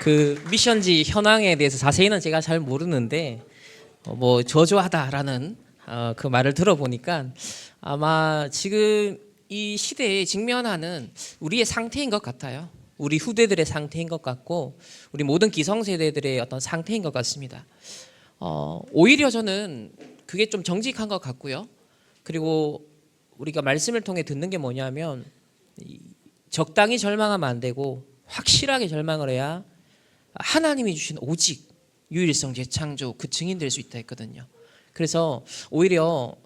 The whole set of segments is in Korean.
그 미션지 현황에 대해서 자세히는 제가 잘 모르는데 뭐 저조하다라는 그 말을 들어보니까 아마 지금 이 시대에 직면하는 우리의 상태인 것 같아요. 우리 후대들의 상태인 것 같고 우리 모든 기성세대들의 어떤 상태인 것 같습니다. 오히려 저는 그게 좀 정직한 것 같고요. 그리고 우리가 말씀을 통해 듣는 게 뭐냐면 적당히 절망하면 안 되고 확실하게 절망을 해야 하나님이 주신 오직 유일성 재창조 그 증인 될 수 있다 했거든요. 그래서 오히려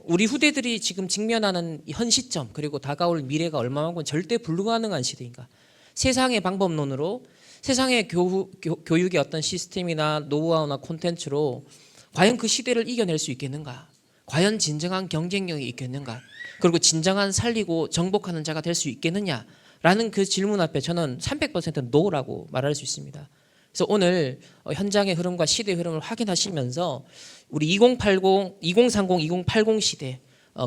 우리 후대들이 지금 직면하는 현 시점 그리고 다가올 미래가 얼마만큼 절대 불가능한 시대인가. 세상의 방법론으로 세상의 교육의 어떤 시스템이나 노하우나 콘텐츠로 과연 그 시대를 이겨낼 수 있겠는가. 과연 진정한 경쟁력이 있겠는가. 그리고 진정한 살리고 정복하는 자가 될 수 있겠느냐라는 그 질문 앞에 저는 300% 노라고 말할 수 있습니다. 그래서 오늘 현장의 흐름과 시대의 흐름을 확인하시면서 우리 2030, 2030, 2080 시대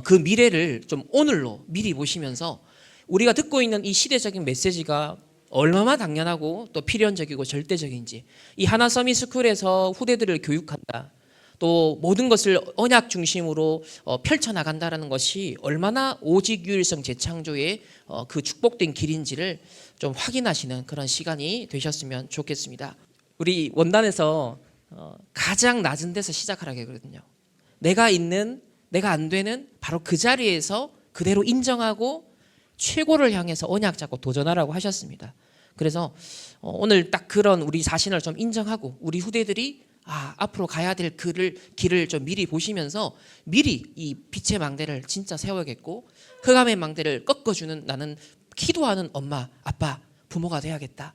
그 미래를 좀 오늘로 미리 보시면서 우리가 듣고 있는 이 시대적인 메시지가 얼마나 당연하고 또 필연적이고 절대적인지 이 하나서밋 스쿨에서 후대들을 교육한다. 또 모든 것을 언약 중심으로 펼쳐나간다는 것이 얼마나 오직 유일성 재창조의 그 축복된 길인지를 좀 확인하시는 그런 시간이 되셨으면 좋겠습니다. 우리 원단에서 가장 낮은 데서 시작하라고 하거든요. 내가 안 되는 바로 그 자리에서 그대로 인정하고 최고를 향해서 언약 잡고 도전하라고 하셨습니다. 그래서 오늘 딱 그런 우리 자신을 좀 인정하고 우리 후대들이 앞으로 가야 될 길을 좀 미리 보시면서 미리 이 빛의 망대를 진짜 세워야겠고 흑암의 망대를 꺾어주는 나는 기도하는 엄마, 아빠, 부모가 돼야겠다.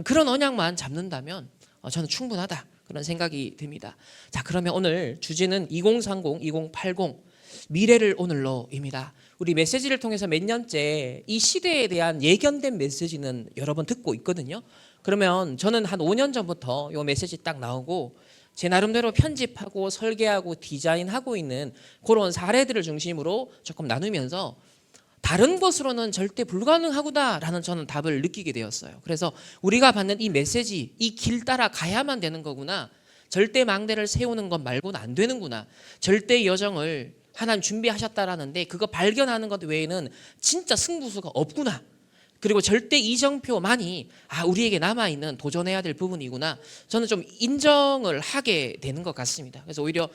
그런 언약만 잡는다면 저는 충분하다. 그런 생각이 듭니다. 자, 그러면 오늘 주제는 2030, 2080 미래를 오늘로입니다. 우리 메시지를 통해서 몇 년째 이 시대에 대한 예견된 메시지는 여러 번 듣고 있거든요. 그러면 저는 한 5년 전부터 이 메시지 딱 나오고 제 나름대로 편집하고 설계하고 디자인하고 있는 그런 사례들을 중심으로 조금 나누면서 다른 것으로는 절대 불가능하구나라는 저는 답을 느끼게 되었어요. 그래서 우리가 받는 이 메시지, 이 길 따라 가야만 되는 거구나. 절대 망대를 세우는 것 말고는 안 되는구나. 절대 여정을 하나님 준비하셨다라는데 그거 발견하는 것 외에는 진짜 승부수가 없구나. 그리고 절대 이정표만이 우리에게 남아있는 도전해야 될 부분이구나. 저는 좀 인정을 하게 되는 것 같습니다. 그래서 오히려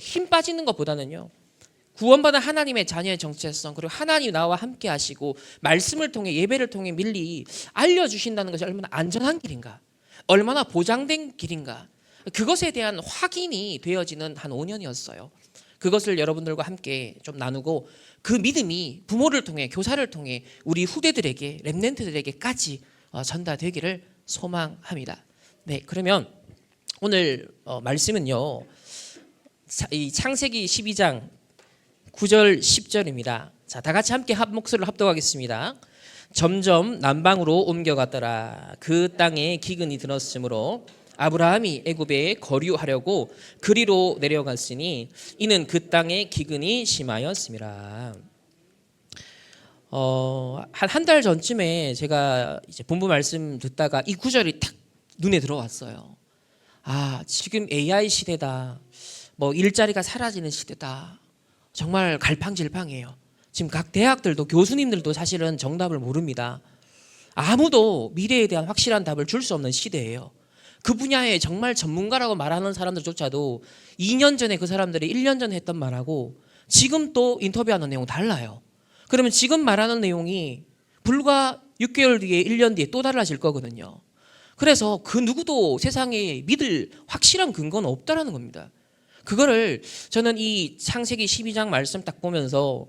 힘 빠지는 것보다는요. 구원받은 하나님의 자녀의 정체성 그리고 하나님 나와 함께 하시고 말씀을 통해 예배를 통해 밀리 알려주신다는 것이 얼마나 안전한 길인가. 얼마나 보장된 길인가. 그것에 대한 확인이 되어지는 한 5년이었어요. 그것을 여러분들과 함께 좀 나누고 그 믿음이 부모를 통해 교사를 통해 우리 후대들에게 렘넌트들에게까지 전달되기를 소망합니다. 네, 그러면 오늘 말씀은요. 이 창세기 12장 9절 10절입니다. 자, 다 같이 함께 목소리를 합독하겠습니다. 점점 남방으로 옮겨갔더라. 그 땅에 기근이 들었으므로 아브라함이 애굽에 거류하려고 그리로 내려갔으니 이는 그 땅에 기근이 심하였음이라. 한 달 전쯤에 제가 이제 본부 말씀 듣다가 이 구절이 탁 눈에 들어왔어요. 지금 AI 시대다. 뭐 일자리가 사라지는 시대다. 정말 갈팡질팡해요. 지금 각 대학들도 교수님들도 사실은 정답을 모릅니다. 아무도 미래에 대한 확실한 답을 줄 수 없는 시대예요. 그 분야에 정말 전문가라고 말하는 사람들조차도 2년 전에 그 사람들이 1년 전에 했던 말하고 지금 또 인터뷰하는 내용 달라요. 그러면 지금 말하는 내용이 불과 6개월 뒤에 1년 뒤에 또 달라질 거거든요. 그래서 그 누구도 세상에 믿을 확실한 근거는 없다라는 겁니다. 그거를 저는 이 창세기 12장 말씀 딱 보면서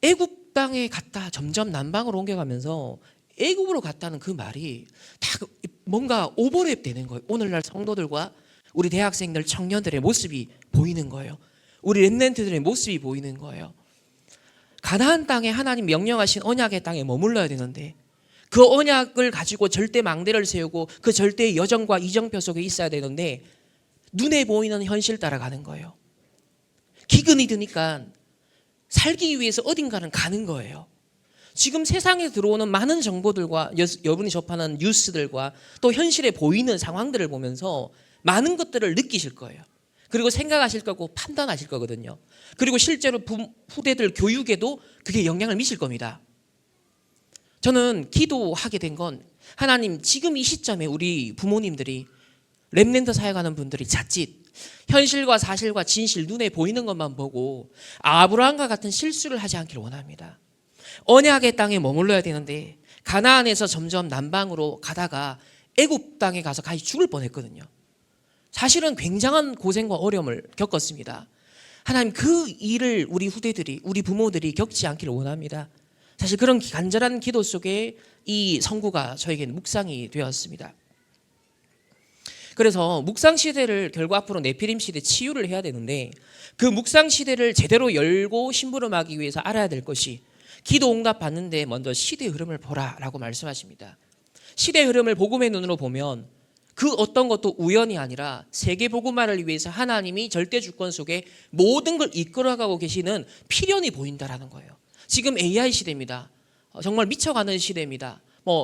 애굽 땅에 갔다 점점 남방으로 옮겨가면서 애굽으로 갔다는 그 말이 다 뭔가 오버랩 되는 거예요. 오늘날 성도들과 우리 대학생들 청년들의 모습이 보이는 거예요. 우리 렘넌트들의 모습이 보이는 거예요. 가나안 땅에 하나님 명령하신 언약의 땅에 머물러야 되는데 그 언약을 가지고 절대 망대를 세우고 그 절대의 여정과 이정표 속에 있어야 되는데 눈에 보이는 현실 따라가는 거예요. 기근이 드니까 살기 위해서 어딘가는 가는 거예요. 지금 세상에 들어오는 많은 정보들과 여러분이 접하는 뉴스들과 또 현실에 보이는 상황들을 보면서 많은 것들을 느끼실 거예요. 그리고 생각하실 거고 판단하실 거거든요. 그리고 실제로 후대들 교육에도 그게 영향을 미칠 겁니다. 저는 기도하게 된 건 하나님, 지금 이 시점에 우리 부모님들이 렘넌트 사역하는 분들이 자칫 현실과 사실과 진실 눈에 보이는 것만 보고 아브라함과 같은 실수를 하지 않기를 원합니다. 언약의 땅에 머물러야 되는데 가나안에서 점점 남방으로 가다가 애굽 땅에 가서 가히 죽을 뻔했거든요. 사실은 굉장한 고생과 어려움을 겪었습니다. 하나님, 그 일을 우리 후대들이, 우리 부모들이 겪지 않기를 원합니다. 사실 그런 간절한 기도 속에 이 성구가 저에게는 묵상이 되었습니다. 그래서 묵상 시대를 결국 앞으로 네피림 시대 치유를 해야 되는데, 그 묵상 시대를 제대로 열고 심부름하기 위해서 알아야 될 것이, 기도 응답 받는데 먼저 시대의 흐름을 보라라고 말씀하십니다. 시대의 흐름을 복음의 눈으로 보면 그 어떤 것도 우연이 아니라 세계 복음화를 위해서 하나님이 절대 주권 속에 모든 걸 이끌어가고 계시는 필연이 보인다라는 거예요. 지금 AI 시대입니다. 정말 미쳐가는 시대입니다.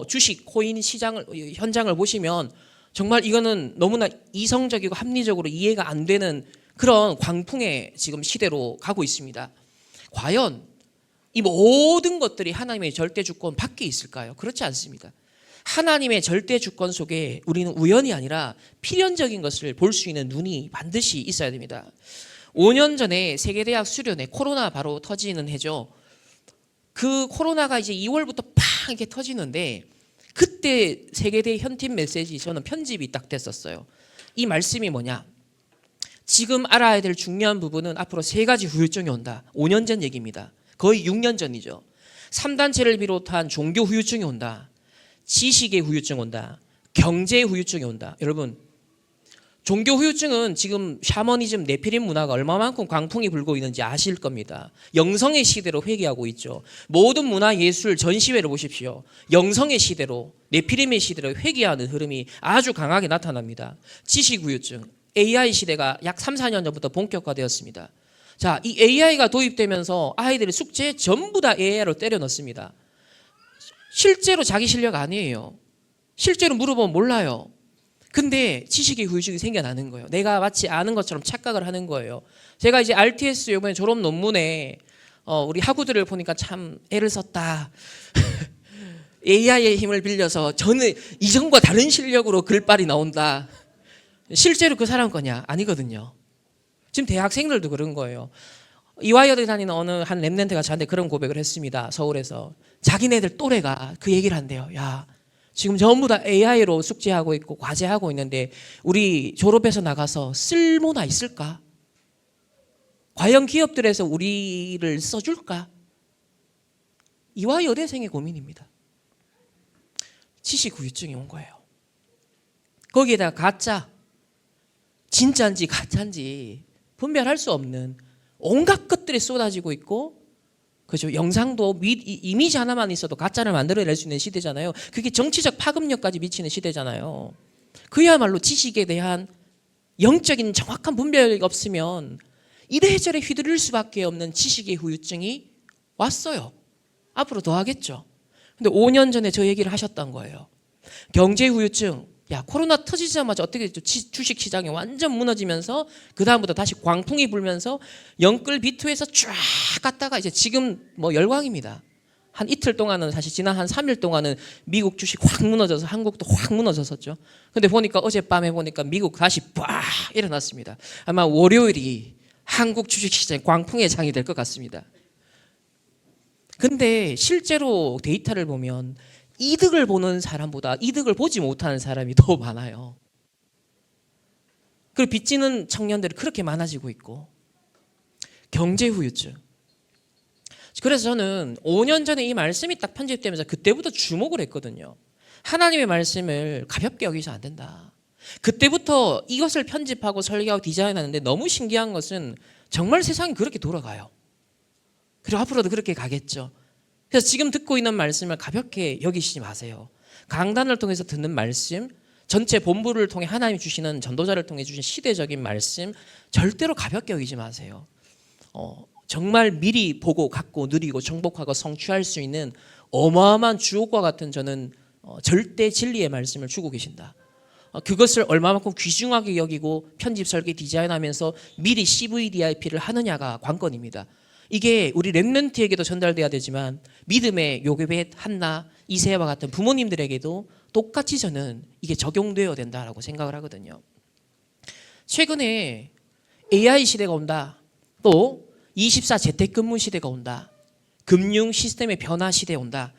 주식, 코인 시장을, 현장을 보시면 정말 이거는 너무나 이성적이고 합리적으로 이해가 안 되는 그런 광풍의 지금 시대로 가고 있습니다. 과연 이 모든 것들이 하나님의 절대 주권 밖에 있을까요? 그렇지 않습니다. 하나님의 절대 주권 속에 우리는 우연이 아니라 필연적인 것을 볼 수 있는 눈이 반드시 있어야 됩니다. 5년 전에 세계대학 수련회, 코로나 바로 터지는 해죠. 그 코로나가 이제 2월부터 팍 이렇게 터지는데, 그때 세계대 현팀 메시지 저는 편집이 딱 됐었어요. 이 말씀이 뭐냐? 지금 알아야 될 중요한 부분은 앞으로 3가지 후유증이 온다. 5년 전 얘기입니다. 거의 6년 전이죠. 3단체를 비롯한 종교 후유증이 온다. 지식의 후유증 온다. 경제의 후유증이 온다. 여러분, 종교 후유증은 지금 샤머니즘, 네피림 문화가 얼마만큼 광풍이 불고 있는지 아실 겁니다. 영성의 시대로 회귀하고 있죠. 모든 문화, 예술, 전시회를 보십시오. 영성의 시대로, 네피림의 시대로 회귀하는 흐름이 아주 강하게 나타납니다. 지식 후유증, AI 시대가 약 3, 4년 전부터 본격화되었습니다. 자, 이 AI가 도입되면서 아이들의 숙제 전부 다 AI로 때려 넣습니다. 실제로 자기 실력 아니에요. 실제로 물어보면 몰라요. 근데 지식의 후유증이 생겨나는 거예요. 내가 마치 아는 것처럼 착각을 하는 거예요. 제가 이제 RTS 이번에 졸업 논문에 우리 학우들을 보니까 참 애를 썼다. AI의 힘을 빌려서 저는 이전과 다른 실력으로 글빨이 나온다. 실제로 그 사람 거냐? 아니거든요. 지금 대학생들도 그런 거예요. 이화여대 다니는 어느 한 랩런트가 저한테 그런 고백을 했습니다. 서울에서. 자기네들 또래가 그 얘기를 한대요. 야, 지금 전부 다 AI로 숙제하고 있고 과제하고 있는데 우리 졸업해서 나가서 쓸모나 있을까? 과연 기업들에서 우리를 써줄까? 이화여대생의 고민입니다. 지식 후유증이 온 거예요. 거기에다가 가짜, 진짜인지 가짜인지 분별할 수 없는 온갖 것들이 쏟아지고 있고, 그죠? 영상도 이미지 하나만 있어도 가짜를 만들어낼 수 있는 시대잖아요. 그게 정치적 파급력까지 미치는 시대잖아요. 그야말로 지식에 대한 영적인 정확한 분별이 없으면 이래저래 휘둘릴 수밖에 없는 지식의 후유증이 왔어요. 앞으로 더 하겠죠. 근데 5년 전에 저 얘기를 하셨던 거예요. 경제 후유증. 야, 코로나 터지자마자 어떻게 됐죠? 주식 시장이 완전 무너지면서 그 다음부터 다시 광풍이 불면서 영끌 비투에서 쫙 갔다가 이제 지금 열광입니다. 한 이틀 동안은, 사실 지난 한 3일 동안은 미국 주식 확 무너져서 한국도 확 무너졌었죠. 근데 보니까 어젯밤에 보니까 미국 다시 빡 일어났습니다. 아마 월요일이 한국 주식 시장 광풍의 장이 될 것 같습니다. 근데 실제로 데이터를 보면 이득을 보는 사람보다 이득을 보지 못하는 사람이 더 많아요. 그리고 빚지는 청년들이 그렇게 많아지고 있고, 경제 후유증. 그래서 저는 5년 전에 이 말씀이 딱 편집되면서 그때부터 주목을 했거든요. 하나님의 말씀을 가볍게 여기서 안 된다. 그때부터 이것을 편집하고 설계하고 디자인하는데 너무 신기한 것은 정말 세상이 그렇게 돌아가요. 그리고 앞으로도 그렇게 가겠죠. 그래서 지금 듣고 있는 말씀을 가볍게 여기시지 마세요. 강단을 통해서 듣는 말씀, 전체 본부를 통해 하나님이 주시는 전도자를 통해 주신 시대적인 말씀 절대로 가볍게 여기지 마세요. 정말 미리 보고 갖고 누리고 정복하고 성취할 수 있는 어마어마한 주옥과 같은 저는 절대 진리의 말씀을 주고 계신다. 그것을 얼마만큼 귀중하게 여기고 편집 설계 디자인하면서 미리 CVDIP를 하느냐가 관건입니다. 이게 우리 렘넌트에게도 전달돼야 되지만 믿음의 요괴벳 한나 이세와 같은 부모님들에게도 똑같이 저는 이게 적용되어야 된다라고 생각을 하거든요. 최근에 AI 시대가 온다. 또 24 재택근무 시대가 온다. 금융 시스템의 변화 시대에 온다.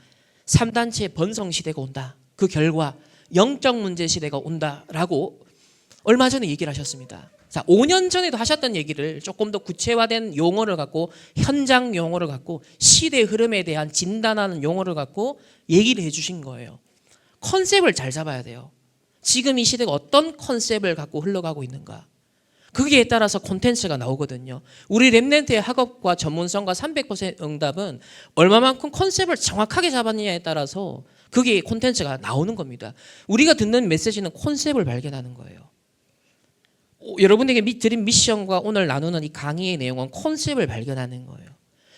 3단체 번성 시대가 온다. 그 결과 영적 문제 시대가 온다라고 얼마 전에 얘기를 하셨습니다. 자, 5년 전에도 하셨던 얘기를 조금 더 구체화된 용어를 갖고 현장 용어를 갖고 시대 흐름에 대한 진단하는 용어를 갖고 얘기를 해주신 거예요. 컨셉을 잘 잡아야 돼요. 지금 이 시대가 어떤 컨셉을 갖고 흘러가고 있는가. 거기에 따라서 콘텐츠가 나오거든요. 우리 렘넌트의 학업과 전문성과 300% 응답은 얼마만큼 컨셉을 정확하게 잡았느냐에 따라서 그게 콘텐츠가 나오는 겁니다. 우리가 듣는 메시지는 콘셉트를 발견하는 거예요. 여러분에게 드린 미션과 오늘 나누는 이 강의의 내용은 콘셉트를 발견하는 거예요.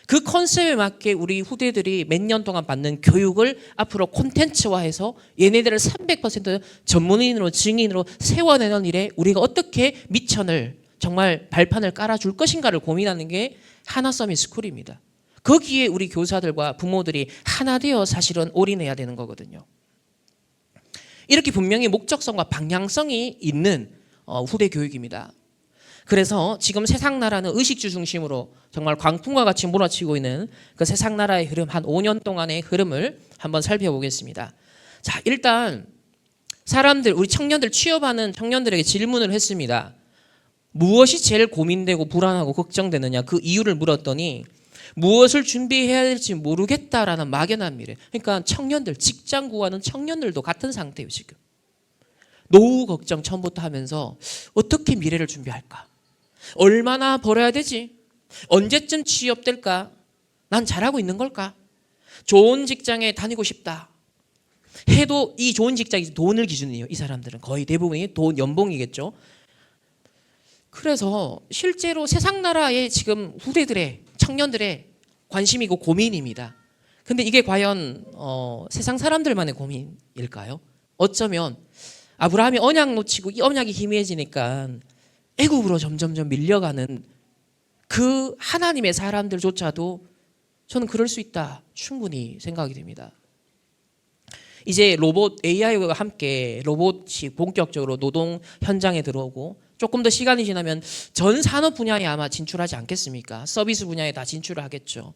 그 컨셉에 맞게 우리 후대들이 몇 년 동안 받는 교육을 앞으로 콘텐츠화해서 얘네들을 300% 전문인으로 증인으로 세워내는 일에 우리가 어떻게 미천을 정말 발판을 깔아줄 것인가를 고민하는 게 하나 서밋 스쿨입니다. 거기에 우리 교사들과 부모들이 하나 되어 사실은 올인해야 되는 거거든요. 이렇게 분명히 목적성과 방향성이 있는 후대 교육입니다. 그래서 지금 세상 나라는 의식주 중심으로 정말 광풍과 같이 몰아치고 있는 그 세상 나라의 흐름, 한 5년 동안의 흐름을 한번 살펴보겠습니다. 자, 일단 사람들, 우리 청년들 취업하는 청년들에게 질문을 했습니다. 무엇이 제일 고민되고 불안하고 걱정되느냐, 그 이유를 물었더니 무엇을 준비해야 될지 모르겠다라는 막연한 미래. 그러니까 청년들, 직장 구하는 청년들도 같은 상태예요. 지금 노후 걱정 처음부터 하면서 어떻게 미래를 준비할까, 얼마나 벌어야 되지, 언제쯤 취업될까, 난 잘하고 있는 걸까, 좋은 직장에 다니고 싶다 해도 이 좋은 직장이 돈을 기준이에요. 이 사람들은 거의 대부분이 돈, 연봉이겠죠. 그래서 실제로 세상 나라의 지금 후대들의 청년들의 관심이고 고민입니다. 근데 이게 과연 세상 사람들만의 고민일까요? 어쩌면 아브라함이 언약 놓치고 이 언약이 희미해지니까 애굽으로 점점점 밀려가는 그 하나님의 사람들조차도 저는 그럴 수 있다 충분히 생각이 됩니다. 이제 로봇 AI와 함께 로봇이 본격적으로 노동 현장에 들어오고 조금 더 시간이 지나면 전 산업 분야에 아마 진출하지 않겠습니까? 서비스 분야에 다 진출을 하겠죠.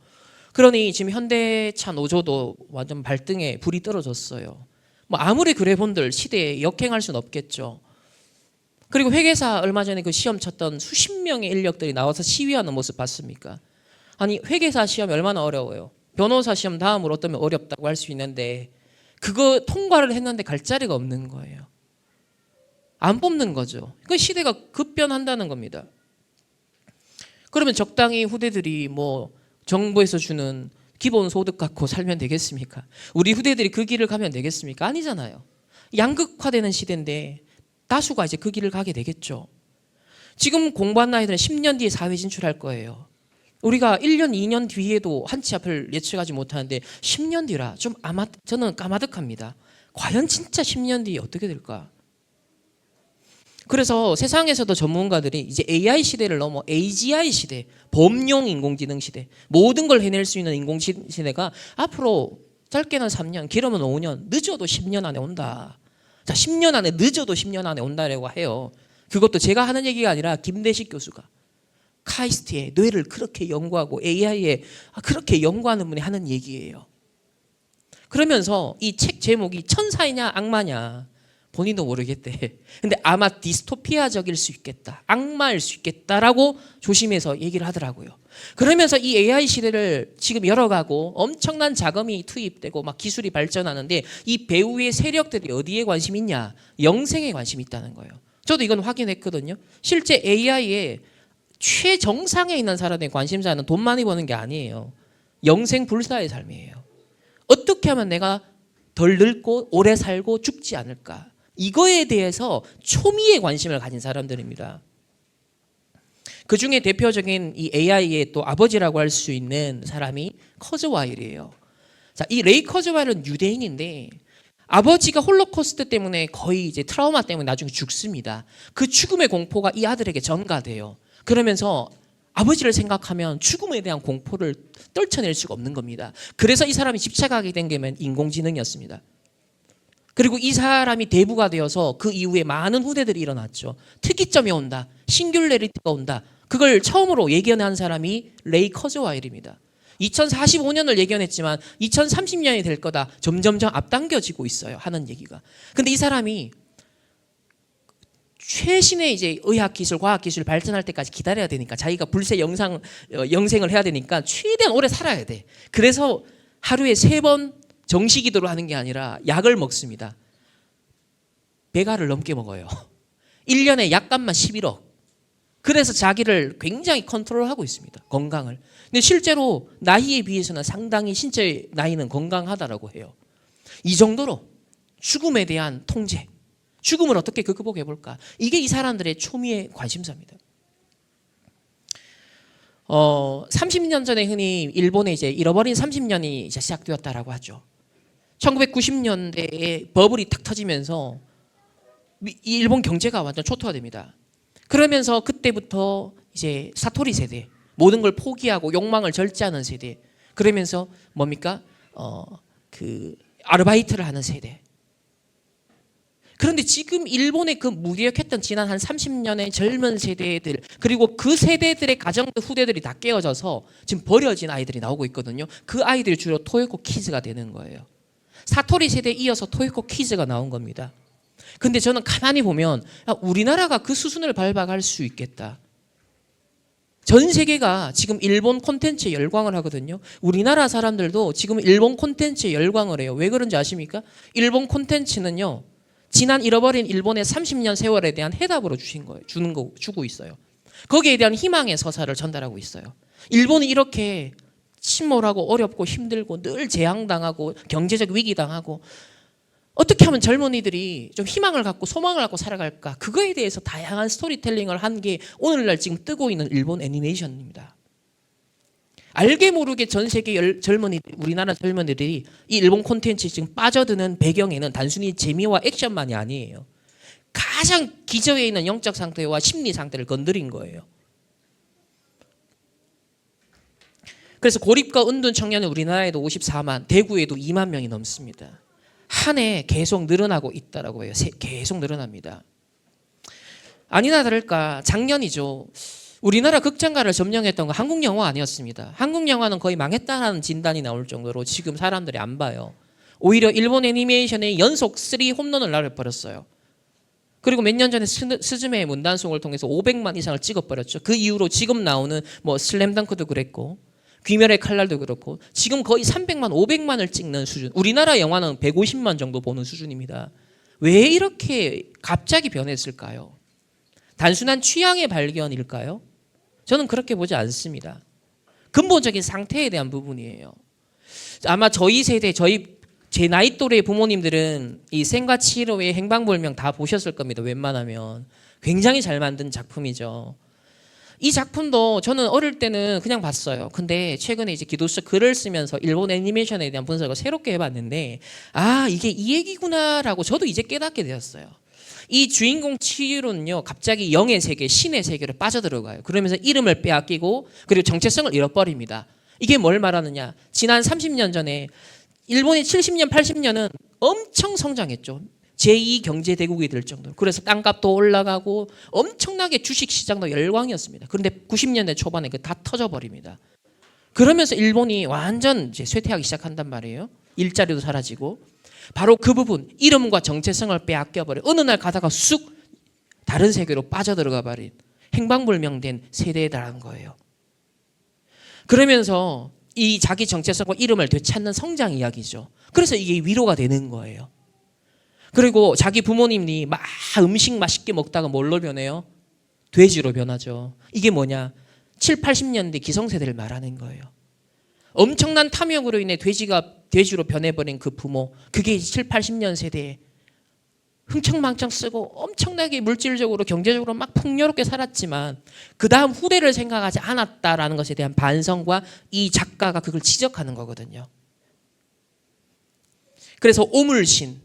그러니 지금 현대차 노조도 완전 발등에 불이 떨어졌어요. 뭐 아무리 그래 본들 시대에 역행할 수는 없겠죠. 그리고 회계사 얼마 전에 그 시험 쳤던 수십 명의 인력들이 나와서 시위하는 모습 봤습니까? 아니 회계사 시험이 얼마나 어려워요. 변호사 시험 다음으로 어쩌면 어렵다고 할 수 있는데 그거 통과를 했는데 갈 자리가 없는 거예요. 안 뽑는 거죠. 그 시대가 급변한다는 겁니다. 그러면 적당히 후대들이 뭐 정부에서 주는 기본소득 갖고 살면 되겠습니까? 우리 후대들이 그 길을 가면 되겠습니까? 아니잖아요. 양극화되는 시대인데 다수가 이제 그 길을 가게 되겠죠. 지금 공부한 나이들은 10년 뒤에 사회 진출할 거예요. 우리가 1년, 2년 뒤에도 한치 앞을 예측하지 못하는데 10년 뒤라 좀 저는 까마득합니다. 과연 진짜 10년 뒤에 어떻게 될까? 그래서 세상에서도 전문가들이 이제 AI 시대를 넘어 AGI 시대, 범용 인공지능 시대, 모든 걸 해낼 수 있는 인공시대가 앞으로 짧게는 3년, 길으면 5년, 늦어도 10년 안에 온다. 자, 10년 안에, 늦어도 10년 안에 온다라고 해요. 그것도 제가 하는 얘기가 아니라 김대식 교수가 카이스트의 뇌를 그렇게 연구하고 AI에 그렇게 연구하는 분이 하는 얘기예요. 그러면서 이 책 제목이 천사이냐 악마냐 본인도 모르겠대. 근데 아마 디스토피아적일 수 있겠다, 악마일 수 있겠다라고 조심해서 얘기를 하더라고요. 그러면서 이 AI 시대를 지금 열어가고 엄청난 자금이 투입되고 막 기술이 발전하는데 이 배후의 세력들이 어디에 관심이 있냐? 영생에 관심이 있다는 거예요. 저도 이건 확인했거든요. 실제 AI에 최정상에 있는 사람의 관심사는 돈 많이 버는 게 아니에요. 영생 불사의 삶이에요. 어떻게 하면 내가 덜 늙고 오래 살고 죽지 않을까? 이거에 대해서 초미의 관심을 가진 사람들입니다. 그 중에 대표적인 이 AI의 또 아버지라고 할 수 있는 사람이 커즈와일이에요. 자, 이 레이 커즈와일은 유대인인데 아버지가 홀로코스트 때문에 거의 이제 트라우마 때문에 나중에 죽습니다. 그 죽음의 공포가 이 아들에게 전가돼요. 그러면서 아버지를 생각하면 죽음에 대한 공포를 떨쳐낼 수가 없는 겁니다. 그래서 이 사람이 집착하게 된 게 인공지능이었습니다. 그리고 이 사람이 대부가 되어서 그 이후에 많은 후대들이 일어났죠. 특이점이 온다. 싱귤레리티가 온다. 그걸 처음으로 예견한 사람이 레이 커즈와일입니다. 2045년을 예견했지만 2030년이 될 거다. 점점점 앞당겨지고 있어요. 하는 얘기가. 근데 이 사람이 최신의 이제 의학 기술, 과학 기술 발전할 때까지 기다려야 되니까 자기가 불새 영생을 해야 되니까 최대한 오래 살아야 돼. 그래서 하루에 3번 정식기도를 하는 게 아니라 약을 먹습니다. 배가를 넘게 먹어요. 1년에 약값만 11억. 그래서 자기를 굉장히 컨트롤하고 있습니다. 건강을. 근데 실제로 나이에 비해서는 상당히 신체 나이는 건강하다라고 해요. 이 정도로 죽음에 대한 통제, 죽음을 어떻게 극복해 볼까? 이게 이 사람들의 초미의 관심사입니다. 30년 전에 흔히 일본에 이제 잃어버린 30년이 이제 시작되었다라고 하죠. 1990년대에 버블이 탁 터지면서 일본 경제가 완전 초토화됩니다. 그러면서 그때부터 이제 사토리 세대, 모든 걸 포기하고 욕망을 절제하는 세대. 그러면서 뭡니까? 아르바이트를 하는 세대. 그런데 지금 일본의 그 무기력했던 지난 한 30년의 젊은 세대들, 그리고 그 세대들의 가정 후대들이 다 깨어져서 지금 버려진 아이들이 나오고 있거든요. 그 아이들이 주로 토요코 키즈가 되는 거예요. 사토리 세대에 이어서 토요코 키즈가 나온 겁니다. 근데 저는 가만히 보면 우리나라가 그 수순을 밟아갈 수 있겠다. 전 세계가 지금 일본 콘텐츠에 열광을 하거든요. 우리나라 사람들도 지금 일본 콘텐츠에 열광을 해요. 왜 그런지 아십니까? 일본 콘텐츠는요, 지난 잃어버린 일본의 30년 세월에 대한 해답으로 주고 있어요. 거기에 대한 희망의 서사를 전달하고 있어요. 일본이 이렇게 침몰하고 어렵고 힘들고 늘 재앙당하고 경제적 위기당하고 어떻게 하면 젊은이들이 좀 희망을 갖고 소망을 갖고 살아갈까? 그거에 대해서 다양한 스토리텔링을 한 게 오늘날 지금 뜨고 있는 일본 애니메이션입니다. 알게 모르게 전 세계 우리나라 젊은이들이 이 일본 콘텐츠에 지금 빠져드는 배경에는 단순히 재미와 액션만이 아니에요. 가장 기저에 있는 영적 상태와 심리 상태를 건드린 거예요. 그래서 고립과 은둔 청년은 우리나라에도 54만, 대구에도 2만 명이 넘습니다. 한 해 계속 늘어나고 있다라고 해요. 계속 늘어납니다. 아니나 다를까 작년이죠. 우리나라 극장가를 점령했던 건 한국 영화 아니었습니다. 한국 영화는 거의 망했다는 진단이 나올 정도로 지금 사람들이 안 봐요. 오히려 일본 애니메이션의 연속 3 홈런을 날려버렸어요. 그리고 몇 년 전에 스즈메의 문단속을 통해서 500만 이상을 찍어버렸죠. 그 이후로 지금 나오는 뭐 슬램덩크도 그랬고 귀멸의 칼날도 그렇고 지금 거의 300만, 500만을 찍는 수준. 우리나라 영화는 150만 정도 보는 수준입니다. 왜 이렇게 갑자기 변했을까요? 단순한 취향의 발견일까요? 저는 그렇게 보지 않습니다. 근본적인 상태에 대한 부분이에요. 아마 저희 세대, 제 나이 또래 부모님들은 이 생과 치료의 행방불명 다 보셨을 겁니다. 웬만하면. 굉장히 잘 만든 작품이죠. 이 작품도 저는 어릴 때는 그냥 봤어요. 근데 최근에 이제 기도서 글을 쓰면서 일본 애니메이션에 대한 분석을 새롭게 해봤는데 이게 이 얘기구나라고 저도 이제 깨닫게 되었어요. 이 주인공 치유로는요, 갑자기 영의 세계, 신의 세계로 빠져들어가요. 그러면서 이름을 빼앗기고 그리고 정체성을 잃어버립니다. 이게 뭘 말하느냐? 지난 30년 전에 일본이 70년, 80년은 엄청 성장했죠. 제2 경제대국이 될 정도로. 그래서 땅값도 올라가고 엄청나게 주식시장도 열광이었습니다. 그런데 90년대 초반에 다 터져버립니다. 그러면서 일본이 완전 이제 쇠퇴하기 시작한단 말이에요. 일자리도 사라지고. 바로 그 부분, 이름과 정체성을 빼앗겨버려 어느 날 가다가 쑥 다른 세계로 빠져들어가 버린 행방불명된 세대에 달한 거예요. 그러면서 이 자기 정체성과 이름을 되찾는 성장 이야기죠. 그래서 이게 위로가 되는 거예요. 그리고 자기 부모님이 막 음식 맛있게 먹다가 뭘로 변해요? 돼지로 변하죠. 이게 뭐냐? 7, 80년대 기성세대를 말하는 거예요. 엄청난 탐욕으로 인해 돼지로 변해버린 그 부모, 그게 7, 80년 세대의 흥청망청 쓰고 엄청나게 물질적으로 경제적으로 막 풍요롭게 살았지만 그 다음 후대를 생각하지 않았다라는 것에 대한 반성과 이 작가가 그걸 지적하는 거거든요. 그래서 오물신,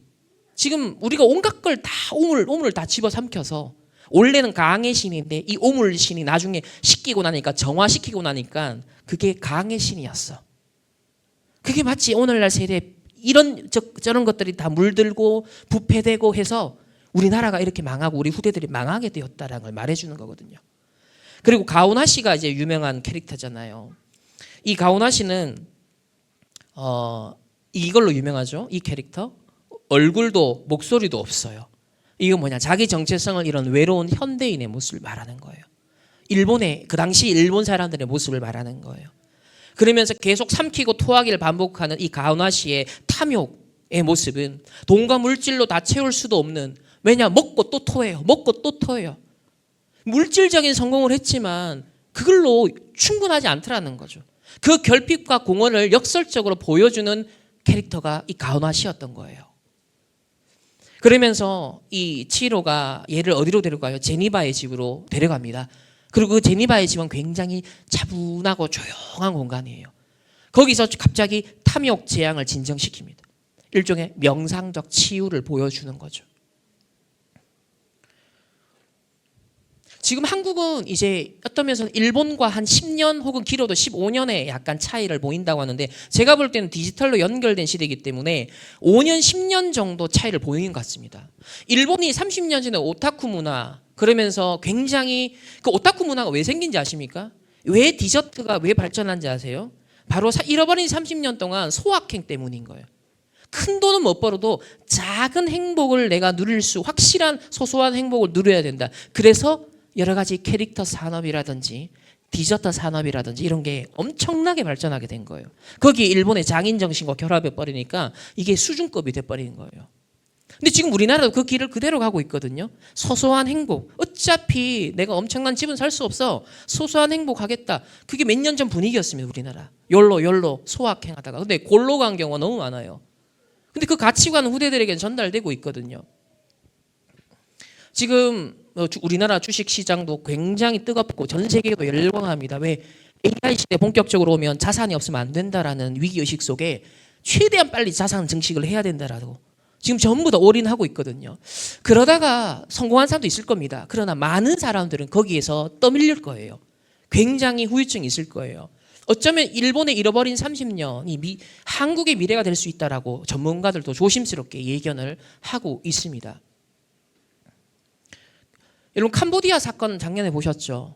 지금 우리가 온갖 걸 다 오물을 다 집어삼켜서 원래는 강의 신인데 이 오물신이 나중에 시키고 나니까 정화시키고 나니까 그게 강의 신이었어. 그게 마치 오늘날 세대에 이런 저런 것들이 다 물들고 부패되고 해서 우리나라가 이렇게 망하고 우리 후대들이 망하게 되었다라는 걸 말해주는 거거든요. 그리고 가오나 씨가 이제 유명한 캐릭터잖아요. 이 가오나 씨는 이걸로 유명하죠. 이 캐릭터 얼굴도 목소리도 없어요. 이거 뭐냐, 자기 정체성을 이런 외로운 현대인의 모습을 말하는 거예요. 일본의 그 당시 일본 사람들의 모습을 말하는 거예요. 그러면서 계속 삼키고 토하기를 반복하는 이 가오나 씨의 탐욕의 모습은 돈과 물질로 다 채울 수도 없는, 왜냐, 먹고 또 토해요. 먹고 또 토해요. 물질적인 성공을 했지만 그걸로 충분하지 않더라는 거죠. 그 결핍과 공허를 역설적으로 보여주는 캐릭터가 이 가오나 씨였던 거예요. 그러면서 이 치히로가 얘를 어디로 데려가요? 제니바의 집으로 데려갑니다. 그리고 그 제니바의 집은 굉장히 차분하고 조용한 공간이에요. 거기서 갑자기 탐욕 재앙을 진정시킵니다. 일종의 명상적 치유를 보여주는 거죠. 지금 한국은 이제 어떤 면에서는 일본과 한 10년 혹은 길어도 15년의 약간 차이를 보인다고 하는데, 제가 볼 때는 디지털로 연결된 시대이기 때문에 5년, 10년 정도 차이를 보이는 것 같습니다. 일본이 30년 전에 오타쿠 문화, 그러면서 굉장히, 그 오타쿠 문화가 왜 생긴지 아십니까? 왜 디저트가 왜 발전한지 아세요? 바로 잃어버린 30년 동안 소확행 때문인 거예요. 큰 돈은 못 벌어도 작은 행복을 내가 누릴 수, 확실한 소소한 행복을 누려야 된다. 그래서 여러 가지 캐릭터 산업이라든지 디저트 산업이라든지 이런 게 엄청나게 발전하게 된 거예요. 거기 일본의 장인 정신과 결합해 버리니까 이게 수준급이 돼 버리는 거예요. 근데 지금 우리나라도 그 길을 그대로 가고 있거든요. 소소한 행복. 어차피 내가 엄청난 집은 살 수 없어. 소소한 행복 하겠다. 그게 몇 년 전 분위기였습니다, 우리나라. 욜로 소확행 하다가. 근데 골로 간 경우가 너무 많아요. 근데 그 가치관은 후대들에게 전달되고 있거든요. 지금 우리나라 주식시장도 굉장히 뜨겁고 전 세계도 열광합니다. 왜? AI 시대 본격적으로 오면 자산이 없으면 안 된다라는 위기의식 속에 최대한 빨리 자산 증식을 해야 된다라고 지금 전부 다 올인하고 있거든요. 그러다가 성공한 사람도 있을 겁니다. 그러나 많은 사람들은 거기에서 떠밀릴 거예요. 굉장히 후유증이 있을 거예요. 어쩌면 일본의 잃어버린 30년이 한국의 미래가 될 수 있다라고 전문가들도 조심스럽게 예견을 하고 있습니다. 여러분, 캄보디아 사건 작년에 보셨죠?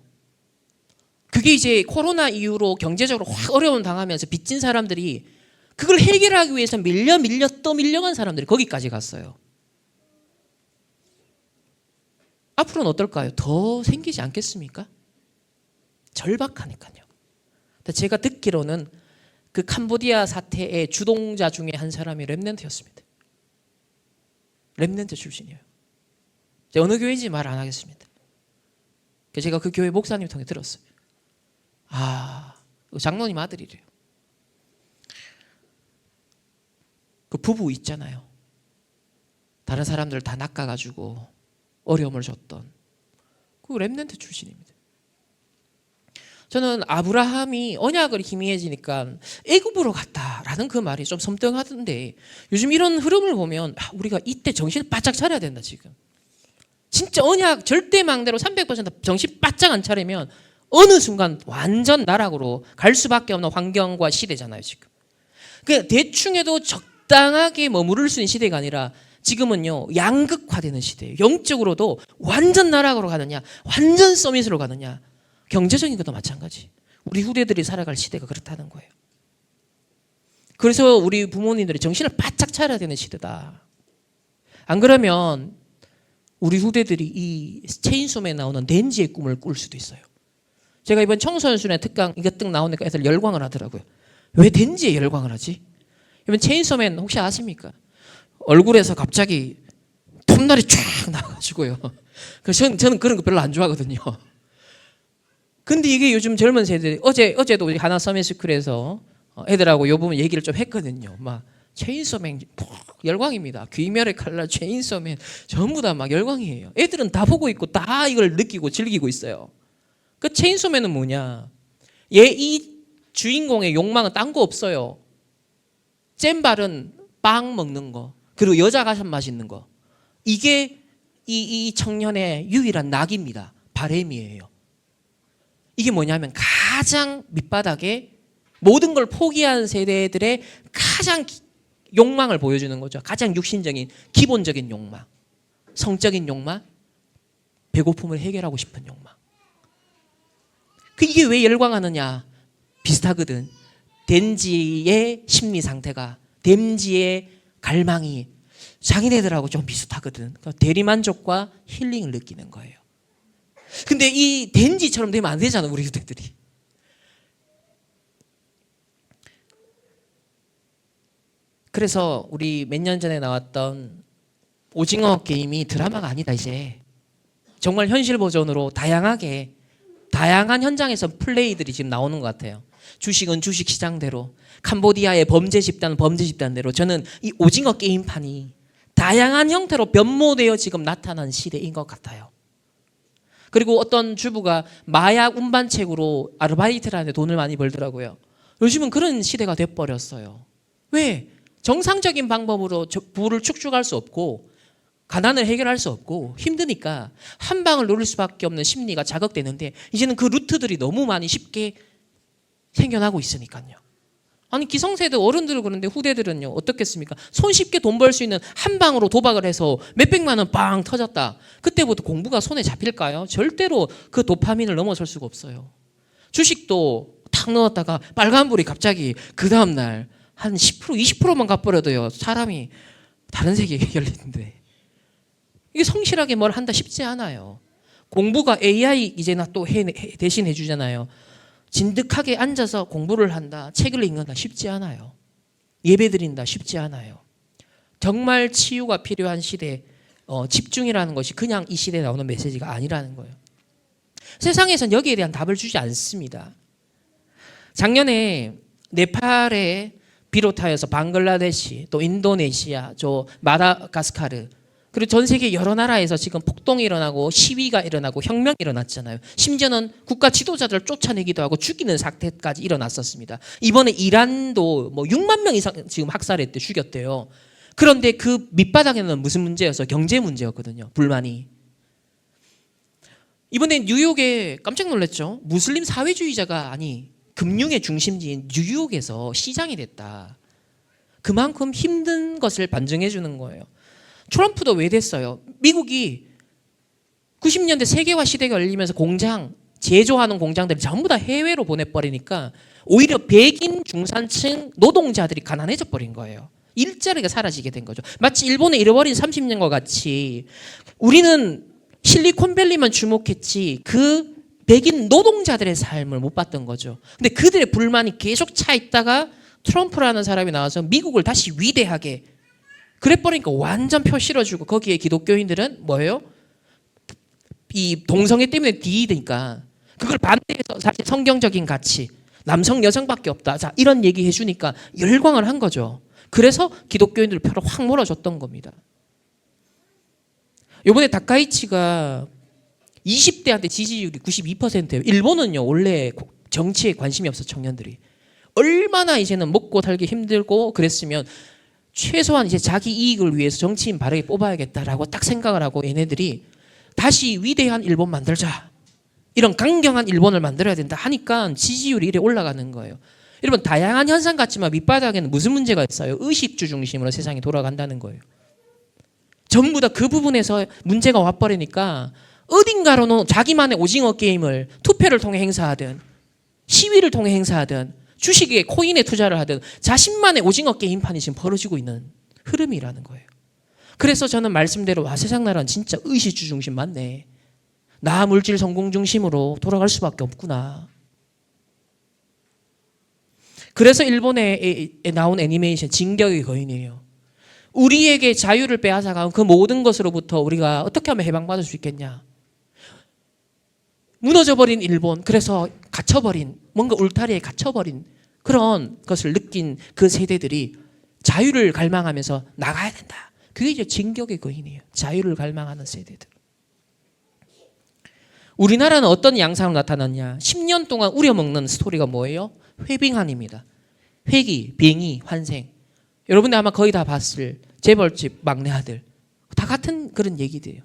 그게 이제 코로나 이후로 경제적으로 확 어려움 당하면서 빚진 사람들이 그걸 해결하기 위해서 밀려 또 밀려간 사람들이 거기까지 갔어요. 앞으로는 어떨까요? 더 생기지 않겠습니까? 절박하니까요. 제가 듣기로는 그 캄보디아 사태의 주동자 중에 한 사람이 렘넌트였습니다. 렘넌트 출신이에요. 어느 교회인지 말 안 하겠습니다. 제가 그 교회 목사님 통해 들었어요. 장로님 아들이래요. 그 부부 있잖아요. 다른 사람들 다 낚아가지고 어려움을 줬던 그 렘넌트 출신입니다. 저는 아브라함이 언약을 희미해지니까 애굽으로 갔다라는 그 말이 좀 섬뜩하던데, 요즘 이런 흐름을 보면 우리가 이때 정신을 바짝 차려야 된다. 지금 진짜 언약 절대망대로 300% 정신 바짝 안 차리면 어느 순간 완전 나락으로 갈 수밖에 없는 환경과 시대잖아요. 지금 그 대충 해도 적당하게 머무를 수 있는 시대가 아니라 지금은요 양극화되는 시대예요. 영적으로도 완전 나락으로 가느냐 완전 서밋으로 가느냐, 경제적인 것도 마찬가지. 우리 후대들이 살아갈 시대가 그렇다는 거예요. 그래서 우리 부모님들이 정신을 바짝 차려야 되는 시대다. 안 그러면 우리 후대들이 이 체인소맨에 나오는 댄지의 꿈을 꿀 수도 있어요. 제가 이번 청소년순회 특강 이거 뜩 나오니까 애들 열광을 하더라고요. 왜 댄지에 열광을 하지? 이번 체인소맨 혹시 아십니까? 얼굴에서 갑자기 톱날이 쫙 나와가지고요. 그래서 저는 그런 거 별로 안 좋아하거든요. 근데 이게 요즘 젊은 세대들이 어제도 우리 하나 서밋스쿨에서 애들하고 요 부분 얘기를 좀 했거든요. 막 체인소맨 열광입니다. 귀멸의 칼날, 체인소맨 전부 다 막 열광이에요. 애들은 다 보고 있고 다 이걸 느끼고 즐기고 있어요. 그 체인소맨은 뭐냐? 이 주인공의 욕망은 딴 거 없어요. 잼발은 빵 먹는 거, 그리고 여자 가슴 맛있는 거. 이게 이 청년의 유일한 낙입니다. 바램이에요. 이게 뭐냐면 가장 밑바닥에 모든 걸 포기한 세대들의 가장 욕망을 보여주는 거죠. 가장 육신적인 기본적인 욕망, 성적인 욕망, 배고픔을 해결하고 싶은 욕망. 이게 왜 열광하느냐? 비슷하거든. 덴지의 심리 상태가, 덴지의 갈망이 자기네들하고 좀 비슷하거든. 그러니까 대리만족과 힐링을 느끼는 거예요. 근데 이 덴지처럼 되면 안 되잖아, 우리 유대들이. 그래서 우리 몇 년 전에 나왔던 오징어 게임이 드라마가 아니다, 이제. 정말 현실 버전으로 다양한 현장에서 플레이들이 지금 나오는 것 같아요. 주식은 주식 시장대로, 캄보디아의 범죄 집단은 범죄 집단대로. 저는 이 오징어 게임판이 다양한 형태로 변모되어 지금 나타난 시대인 것 같아요. 그리고 어떤 주부가 마약 운반책으로 아르바이트를 하는데 돈을 많이 벌더라고요. 요즘은 그런 시대가 돼버렸어요. 왜? 정상적인 방법으로 부를 축적할 수 없고 가난을 해결할 수 없고 힘드니까 한 방을 노릴 수밖에 없는 심리가 자극되는데, 이제는 그 루트들이 너무 많이 쉽게 생겨나고 있으니까요. 아니, 기성세대 어른들은 그런데 후대들은요 어떻겠습니까? 손쉽게 돈 벌 수 있는 한 방으로 도박을 해서 몇백만 원 빵 터졌다. 그때부터 공부가 손에 잡힐까요? 절대로 그 도파민을 넘어설 수가 없어요. 주식도 탁 넣었다가 빨간불이 갑자기 그 다음날 한 10%, 20%만 갚버려도요 사람이 다른 세계에 열리는데, 이게 성실하게 뭘 한다 쉽지 않아요. 공부가 AI 이제나 또 대신 해주잖아요. 진득하게 앉아서 공부를 한다, 책을 읽는다 쉽지 않아요. 예배 드린다 쉽지 않아요. 정말 치유가 필요한 시대, 집중이라는 것이 그냥 이 시대에 나오는 메시지가 아니라는 거예요. 세상에선 여기에 대한 답을 주지 않습니다. 작년에 네팔에 비롯하여서 방글라데시, 또 인도네시아, 마다가스카르, 그리고 전 세계 여러 나라에서 지금 폭동이 일어나고 시위가 일어나고 혁명이 일어났잖아요. 심지어는 국가 지도자들을 쫓아내기도 하고 죽이는 사태까지 일어났었습니다. 이번에 이란도 6만 명 이상 지금 학살했대, 죽였대요. 그런데 그 밑바닥에는 무슨 문제였어요? 경제 문제였거든요. 불만이. 이번에 뉴욕에 깜짝 놀랐죠. 무슬림 사회주의자가 금융의 중심지인 뉴욕에서 시장이 됐다. 그만큼 힘든 것을 반증해 주는 거예요. 트럼프도 왜 됐어요? 미국이 90년대 세계화 시대가 열리면서 제조하는 공장들을 전부 다 해외로 보내버리니까 오히려 백인 중산층 노동자들이 가난해져 버린 거예요. 일자리가 사라지게 된 거죠. 마치 일본의 잃어버린 30년과 같이 우리는 실리콘밸리만 주목했지 그 백인 노동자들의 삶을 못 봤던 거죠. 근데 그들의 불만이 계속 차 있다가 트럼프라는 사람이 나와서 미국을 다시 위대하게 그래버리니까 완전 표 실어주고, 거기에 기독교인들은 뭐예요? 이 동성애 때문에 뒤니까 그걸 반대해서 사실 성경적인 가치, 남성 여성밖에 없다, 자 이런 얘기 해주니까 열광을 한 거죠. 그래서 기독교인들 표를 확 몰아줬던 겁니다. 이번에 다카이치가 20대한테 지지율이 92%예요. 일본은요 원래 정치에 관심이 없어, 청년들이. 얼마나 이제는 먹고 살기 힘들고 그랬으면 최소한 이제 자기 이익을 위해서 정치인 바르게 뽑아야겠다라고 딱 생각을 하고 얘네들이 다시 위대한 일본 만들자, 이런 강경한 일본을 만들어야 된다 하니까 지지율이 이래 올라가는 거예요. 여러분, 다양한 현상 같지만 밑바닥에는 무슨 문제가 있어요? 의식주 중심으로 세상이 돌아간다는 거예요. 전부 다 그 부분에서 문제가 와버리니까 어딘가로는 자기만의 오징어 게임을 투표를 통해 행사하든 시위를 통해 행사하든 주식에 코인에 투자를 하든 자신만의 오징어 게임판이 지금 벌어지고 있는 흐름이라는 거예요. 그래서 저는 말씀대로 세상 나라는 진짜 의식주 중심 맞네. 나 물질 성공 중심으로 돌아갈 수밖에 없구나. 그래서 일본에 나온 애니메이션 진격의 거인이에요. 우리에게 자유를 빼앗아간 그 모든 것으로부터 우리가 어떻게 하면 해방받을 수 있겠냐. 무너져버린 일본, 그래서 갇혀버린, 뭔가 울타리에 갇혀버린 그런 것을 느낀 그 세대들이 자유를 갈망하면서 나가야 된다. 그게 이제 진격의 거인이에요. 자유를 갈망하는 세대들. 우리나라는 어떤 양상으로 나타났냐? 10년 동안 우려먹는 스토리가 뭐예요? 회빙한입니다. 회기, 빙의, 환생. 여러분들 아마 거의 다 봤을 재벌집 막내 아들. 다 같은 그런 얘기들이에요.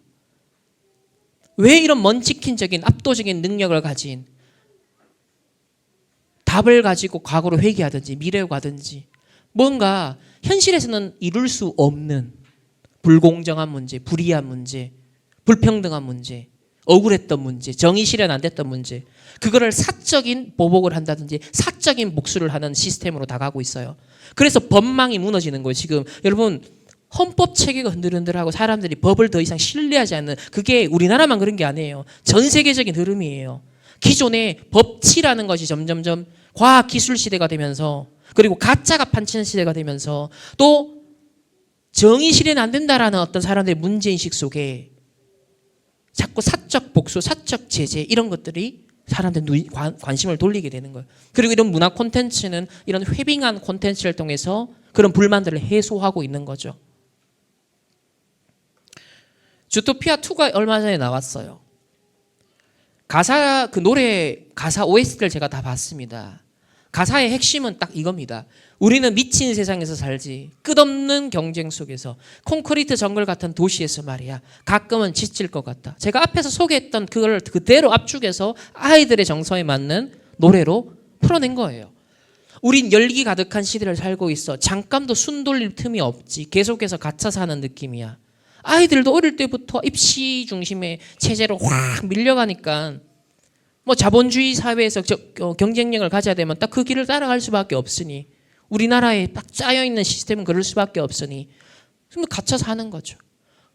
왜 이런 먼치킨적인 압도적인 능력을 가진 답을 가지고 과거로 회귀하든지 미래로 가든지 뭔가 현실에서는 이룰 수 없는 불공정한 문제, 불의한 문제, 불평등한 문제, 억울했던 문제, 정의 실현 안 됐던 문제, 그거를 사적인 보복을 한다든지 사적인 복수를 하는 시스템으로 다가가고 있어요. 그래서 법망이 무너지는 거예요. 지금 여러분 헌법 체계가 흔들흔들하고 사람들이 법을 더 이상 신뢰하지 않는, 그게 우리나라만 그런 게 아니에요. 전 세계적인 흐름이에요. 기존의 법치라는 것이 점점점 과학기술 시대가 되면서, 그리고 가짜가 판치는 시대가 되면서, 또 정의 실현 안 된다라는 어떤 사람들의 문제인식 속에 자꾸 사적 복수, 사적 제재 이런 것들이 사람들 관심을 돌리게 되는 거예요. 그리고 이런 문화 콘텐츠는 이런 회빙한 콘텐츠를 통해서 그런 불만들을 해소하고 있는 거죠. 주토피아 2가 얼마 전에 나왔어요. 그 노래 가사 OST를 제가 다 봤습니다. 가사의 핵심은 딱 이겁니다. 우리는 미친 세상에서 살지, 끝없는 경쟁 속에서, 콘크리트 정글 같은 도시에서 말이야, 가끔은 지칠 것 같다. 제가 앞에서 소개했던 그걸 그대로 압축해서 아이들의 정서에 맞는 노래로 풀어낸 거예요. 우린 열기 가득한 시대를 살고 있어. 잠깐도 숨 돌릴 틈이 없지. 계속해서 갇혀 사는 느낌이야. 아이들도 어릴 때부터 입시 중심의 체제로 확 밀려가니까 뭐 자본주의 사회에서 경쟁력을 가져야 되면 딱 그 길을 따라갈 수밖에 없으니, 우리나라에 딱 짜여있는 시스템은 그럴 수밖에 없으니 갇혀 사는 거죠.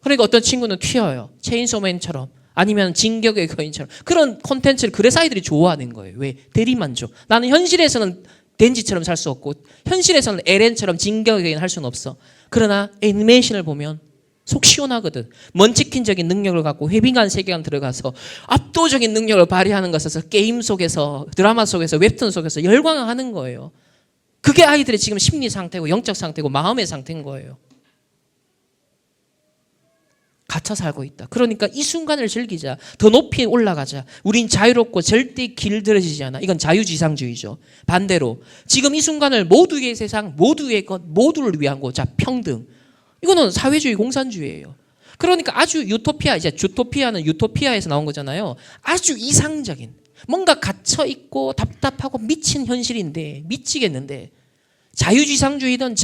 그러니까 어떤 친구는 튀어요. 체인소맨처럼, 아니면 진격의 거인처럼. 그런 콘텐츠를 그래서 아이들이 좋아하는 거예요. 왜? 대리만족. 나는 현실에서는 덴지처럼 살 수 없고 현실에서는 에렌처럼 진격의 거인 할 수는 없어. 그러나 애니메이션을 보면 속 시원하거든. 먼치킨적인 능력을 갖고 회빙한 세계관 들어가서 압도적인 능력을 발휘하는 것에서 게임 속에서, 드라마 속에서, 웹툰 속에서 열광하는 거예요. 그게 아이들의 지금 심리 상태고 영적 상태고 마음의 상태인 거예요. 갇혀 살고 있다. 그러니까 이 순간을 즐기자. 더 높이 올라가자. 우린 자유롭고 절대 길들여지지 않아. 이건 자유지상주의죠. 반대로 지금 이 순간을 모두의 세상, 모두의 것, 모두를 위한 거. 자, 평등. 이거는 사회주의 공산주의예요. 그러니까 아주 유토피아, 이제 주토피아는 유토피아에서 나온 거잖아요. 아주 이상적인, 뭔가 갇혀 있고 답답하고 미친 현실인데, 미치겠는데, 자유지상주의든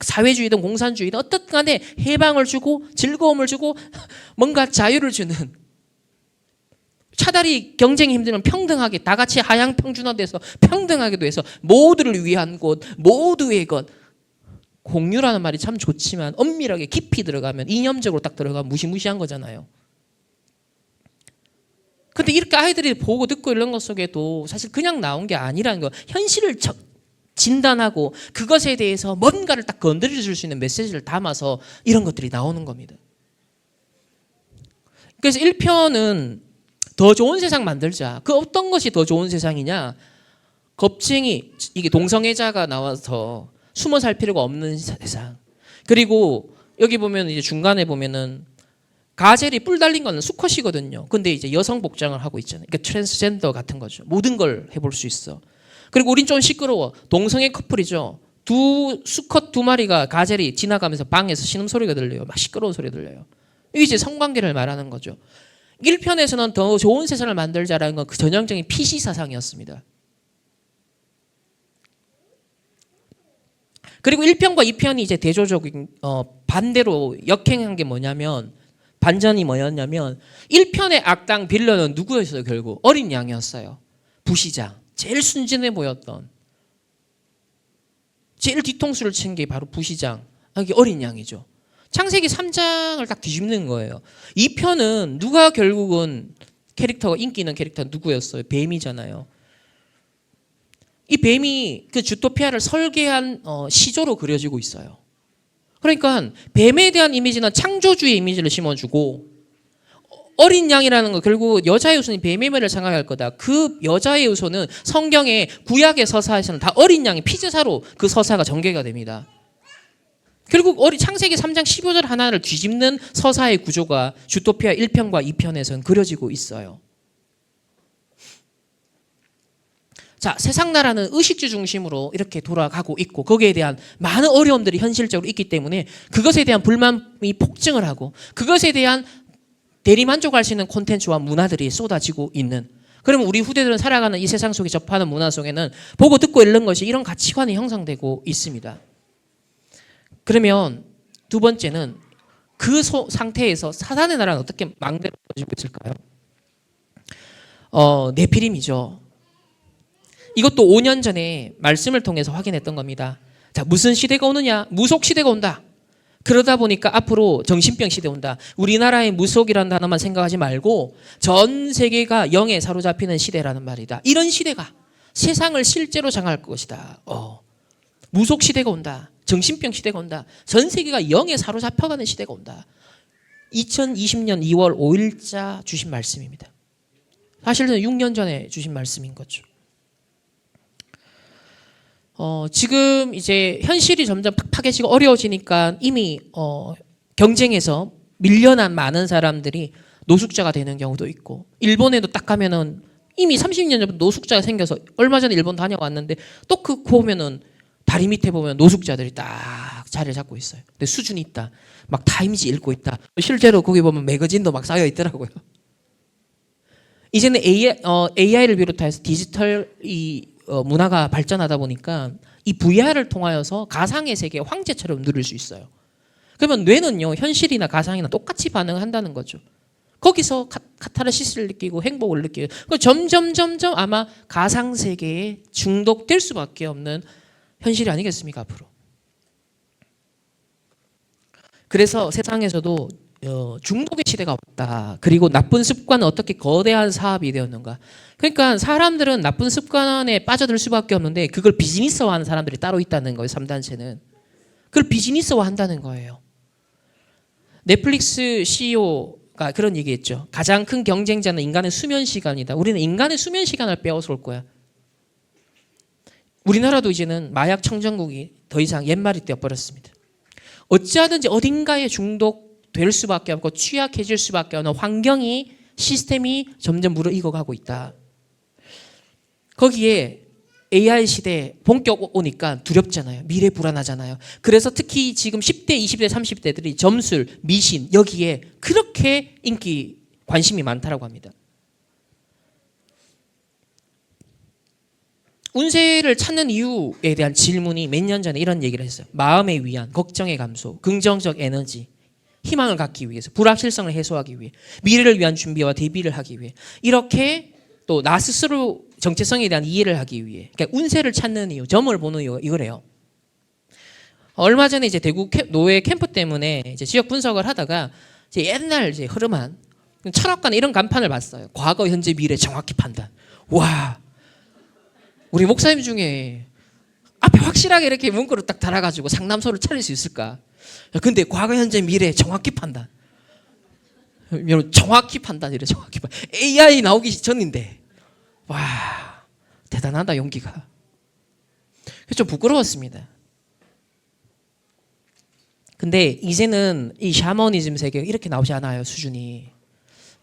사회주의든 공산주의든 어떤 간에 해방을 주고 즐거움을 주고 뭔가 자유를 주는, 차라리 경쟁이 힘들면 평등하게 다 같이 하향평준화돼서 평등하게도 해서 모두를 위한 곳, 모두의 것. 공유라는 말이 참 좋지만 엄밀하게 깊이 들어가면, 이념적으로 딱 들어가면 무시무시한 거잖아요. 근데 이렇게 아이들이 보고 듣고 이런 것 속에도 사실 그냥 나온 게 아니라는 거, 현실을 진단하고 그것에 대해서 뭔가를 딱 건드려 줄 수 있는 메시지를 담아서 이런 것들이 나오는 겁니다. 그래서 1편은 더 좋은 세상 만들자. 그 어떤 것이 더 좋은 세상이냐? 겁쟁이, 이게 동성애자가 나와서 숨어 살 필요가 없는 세상. 그리고 여기 보면 이제 중간에 보면은 가젤이 뿔 달린 거는 수컷이거든요. 근데 이제 여성 복장을 하고 있잖아요. 그러니까 트랜스젠더 같은 거죠. 모든 걸 해볼 수 있어. 그리고 우린 좀 시끄러워. 동성애 커플이죠. 수컷 두 마리가 가젤이 지나가면서 방에서 신음소리가 들려요. 막 시끄러운 소리 들려요. 이게 이제 성관계를 말하는 거죠. 1편에서는 더 좋은 세상을 만들자라는 건 그 전형적인 PC 사상이었습니다. 그리고 1편과 2편이 이제 대조적인 반대로 역행한 게 뭐냐면, 반전이 뭐였냐면, 1편의 악당 빌런은 누구였어요? 결국 어린 양이었어요. 부시장, 제일 순진해 보였던, 제일 뒤통수를 친 게 바로 부시장, 이게 어린 양이죠. 창세기 3장을 딱 뒤집는 거예요. 2편은 누가 결국은 캐릭터가, 인기 있는 캐릭터는 누구였어요? 뱀이잖아요. 이 뱀이 그 주토피아를 설계한 시조로 그려지고 있어요. 그러니까 뱀에 대한 이미지는 창조주의 이미지를 심어주고, 어린 양이라는 거 결국 여자의 요소는 뱀의 매를 생각할 거다. 그 여자의 요소는 성경의 구약의 서사에서는 다 어린 양이 피제사로 그 서사가 전개가 됩니다. 결국 창세기 3장 15절 하나를 뒤집는 서사의 구조가 주토피아 1편과 2편에서는 그려지고 있어요. 자, 세상 나라는 의식주 중심으로 이렇게 돌아가고 있고 거기에 대한 많은 어려움들이 현실적으로 있기 때문에 그것에 대한 불만이 폭증을 하고 그것에 대한 대리만족할 수 있는 콘텐츠와 문화들이 쏟아지고 있는, 그러면 우리 후대들은 살아가는 이 세상 속에 접하는 문화 속에는 보고 듣고 읽는 것이 이런 가치관이 형성되고 있습니다. 그러면 두 번째는 그 상태에서 사단의 나라는 어떻게 망대로지고 있을까요? 네피림이죠. 이것도 5년 전에 말씀을 통해서 확인했던 겁니다. 자, 무슨 시대가 오느냐? 무속 시대가 온다. 그러다 보니까 앞으로 정신병 시대 온다. 우리나라의 무속이라는 단어만 생각하지 말고 전 세계가 영에 사로잡히는 시대라는 말이다. 이런 시대가 세상을 실제로 장할 것이다. 무속 시대가 온다. 정신병 시대가 온다. 전 세계가 영에 사로잡혀가는 시대가 온다. 2020년 2월 5일자 주신 말씀입니다. 사실은 6년 전에 주신 말씀인 거죠. 지금 이제 현실이 점점 팍팍해지고 어려워지니까 이미 경쟁에서 밀려난 많은 사람들이 노숙자가 되는 경우도 있고, 일본에도 딱 가면은 이미 30년 전부터 노숙자가 생겨서 얼마 전에 일본 다녀왔는데 또 그 보면은 다리 밑에 보면 노숙자들이 딱 자리를 잡고 있어요. 근데 수준이 있다. 막 타임지 읽고 있다. 실제로 거기 보면 매거진도 막 쌓여 있더라고요. 이제는 AI를 비롯해서 디지털 문화가 발전하다 보니까 이 VR을 통하여서 가상의 세계 황제처럼 누릴 수 있어요. 그러면 뇌는요, 현실이나 가상이나 똑같이 반응한다는 거죠. 거기서 카타르시스를 느끼고 행복을 느끼고 점점 아마 가상 세계에 중독될 수밖에 없는 현실이 아니겠습니까, 앞으로. 그래서 세상에서도 중독의 시대가 없다. 그리고 나쁜 습관은 어떻게 거대한 사업이 되었는가. 그러니까 사람들은 나쁜 습관에 빠져들 수밖에 없는데 그걸 비즈니스화하는 사람들이 따로 있다는 거예요. 3단체는. 그걸 비즈니스화 한다는 거예요. 넷플릭스 CEO가 그런 얘기했죠. 가장 큰 경쟁자는 인간의 수면 시간이다. 우리는 인간의 수면 시간을 빼앗을 거야. 우리나라도 이제는 마약 청정국이 더 이상 옛말이 되어버렸습니다. 어찌하든지 어딘가에 중독될 수밖에 없고 취약해질 수밖에 없는 환경이, 시스템이 점점 무르익어가고 있다. 거기에 AI 시대에 본격 오니까 두렵잖아요. 미래 불안하잖아요. 그래서 특히 지금 10대, 20대, 30대들이 점술, 미신 여기에 그렇게 관심이 많다라고 합니다. 운세를 찾는 이유에 대한 질문이 몇 년 전에 이런 얘기를 했어요. 마음의 위안, 걱정의 감소, 긍정적 에너지, 희망을 갖기 위해서, 불확실성을 해소하기 위해, 미래를 위한 준비와 대비를 하기 위해, 이렇게 또 나 스스로 정체성에 대한 이해를 하기 위해, 그러니까 운세를 찾는 이유, 점을 보는 이유가 이거래요. 얼마 전에 이제 대구 노예 캠프 때문에 이제 지역 분석을 하다가 이제 옛날 이제 흐름한 철학관 이런 간판을 봤어요. 과거, 현재, 미래 정확히 판단. 와, 우리 목사님 중에 앞에 확실하게 이렇게 문구를 딱 달아가지고 상담소를 차릴 수 있을까? 근데 과거, 현재, 미래 정확히 판단. 여러분 정확히 판단이래. 정확히 판단. AI 나오기 전인데. 와, 대단하다 용기가. 좀 부끄러웠습니다. 근데 이제는 이 샤머니즘 세계가 이렇게 나오지 않아요, 수준이.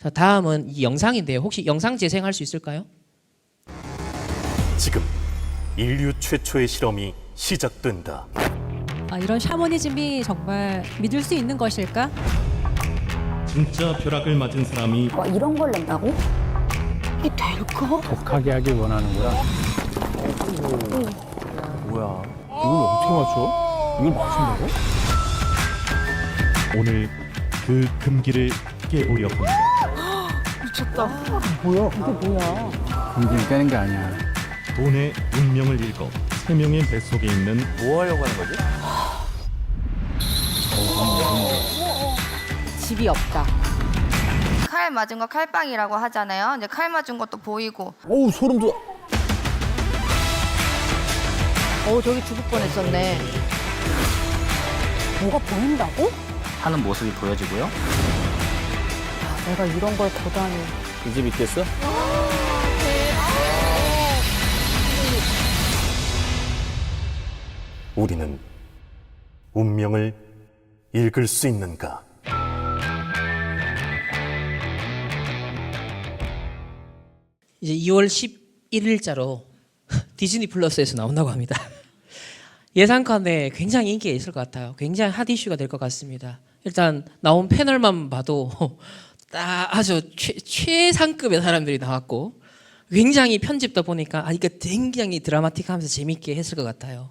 자, 다음은 이 영상인데요. 혹시 영상 재생할 수 있을까요? 지금 인류 최초의 실험이 시작된다. 이런 샤머니즘이 정말 믿을 수 있는 것일까? 진짜 벼락을 맞은 사람이 이런 걸 낸다고? 이게 될까? 독하게 하길 원하는구나. 뭐야? 이걸 어떻게 맞춰? 이걸 맞춘다고? 오늘 그 금기를 깨보려 합니다. 금기를 깨는 게 아니야. 돈의 운명을 읽어 3명의 뱃속에 있는 뭐 하려고 하는 거지? 집이 없다. 칼 맞은 거 칼빵이라고 하잖아요. 이제 칼 맞은 것도 보이고. 어우, 소름 돋아. 저기 죽을 뻔했었네. 뭐가 보인다고? 하는 모습이 보여지고요. 내가 이런 걸 보다니. 이 집 있겠어? 운명을 읽을 수 있는가? 이제 2월 11일자로 디즈니 플러스에서 나온다고 합니다. 예상컨대 굉장히 인기가 있을 것 같아요. 굉장히 핫 이슈가 될 것 같습니다. 일단 나온 패널만 봐도 딱 아주 최상급의 사람들이 나왔고, 굉장히 편집도 보니까 이거 굉장히 드라마틱하면서 재밌게 했을 것 같아요.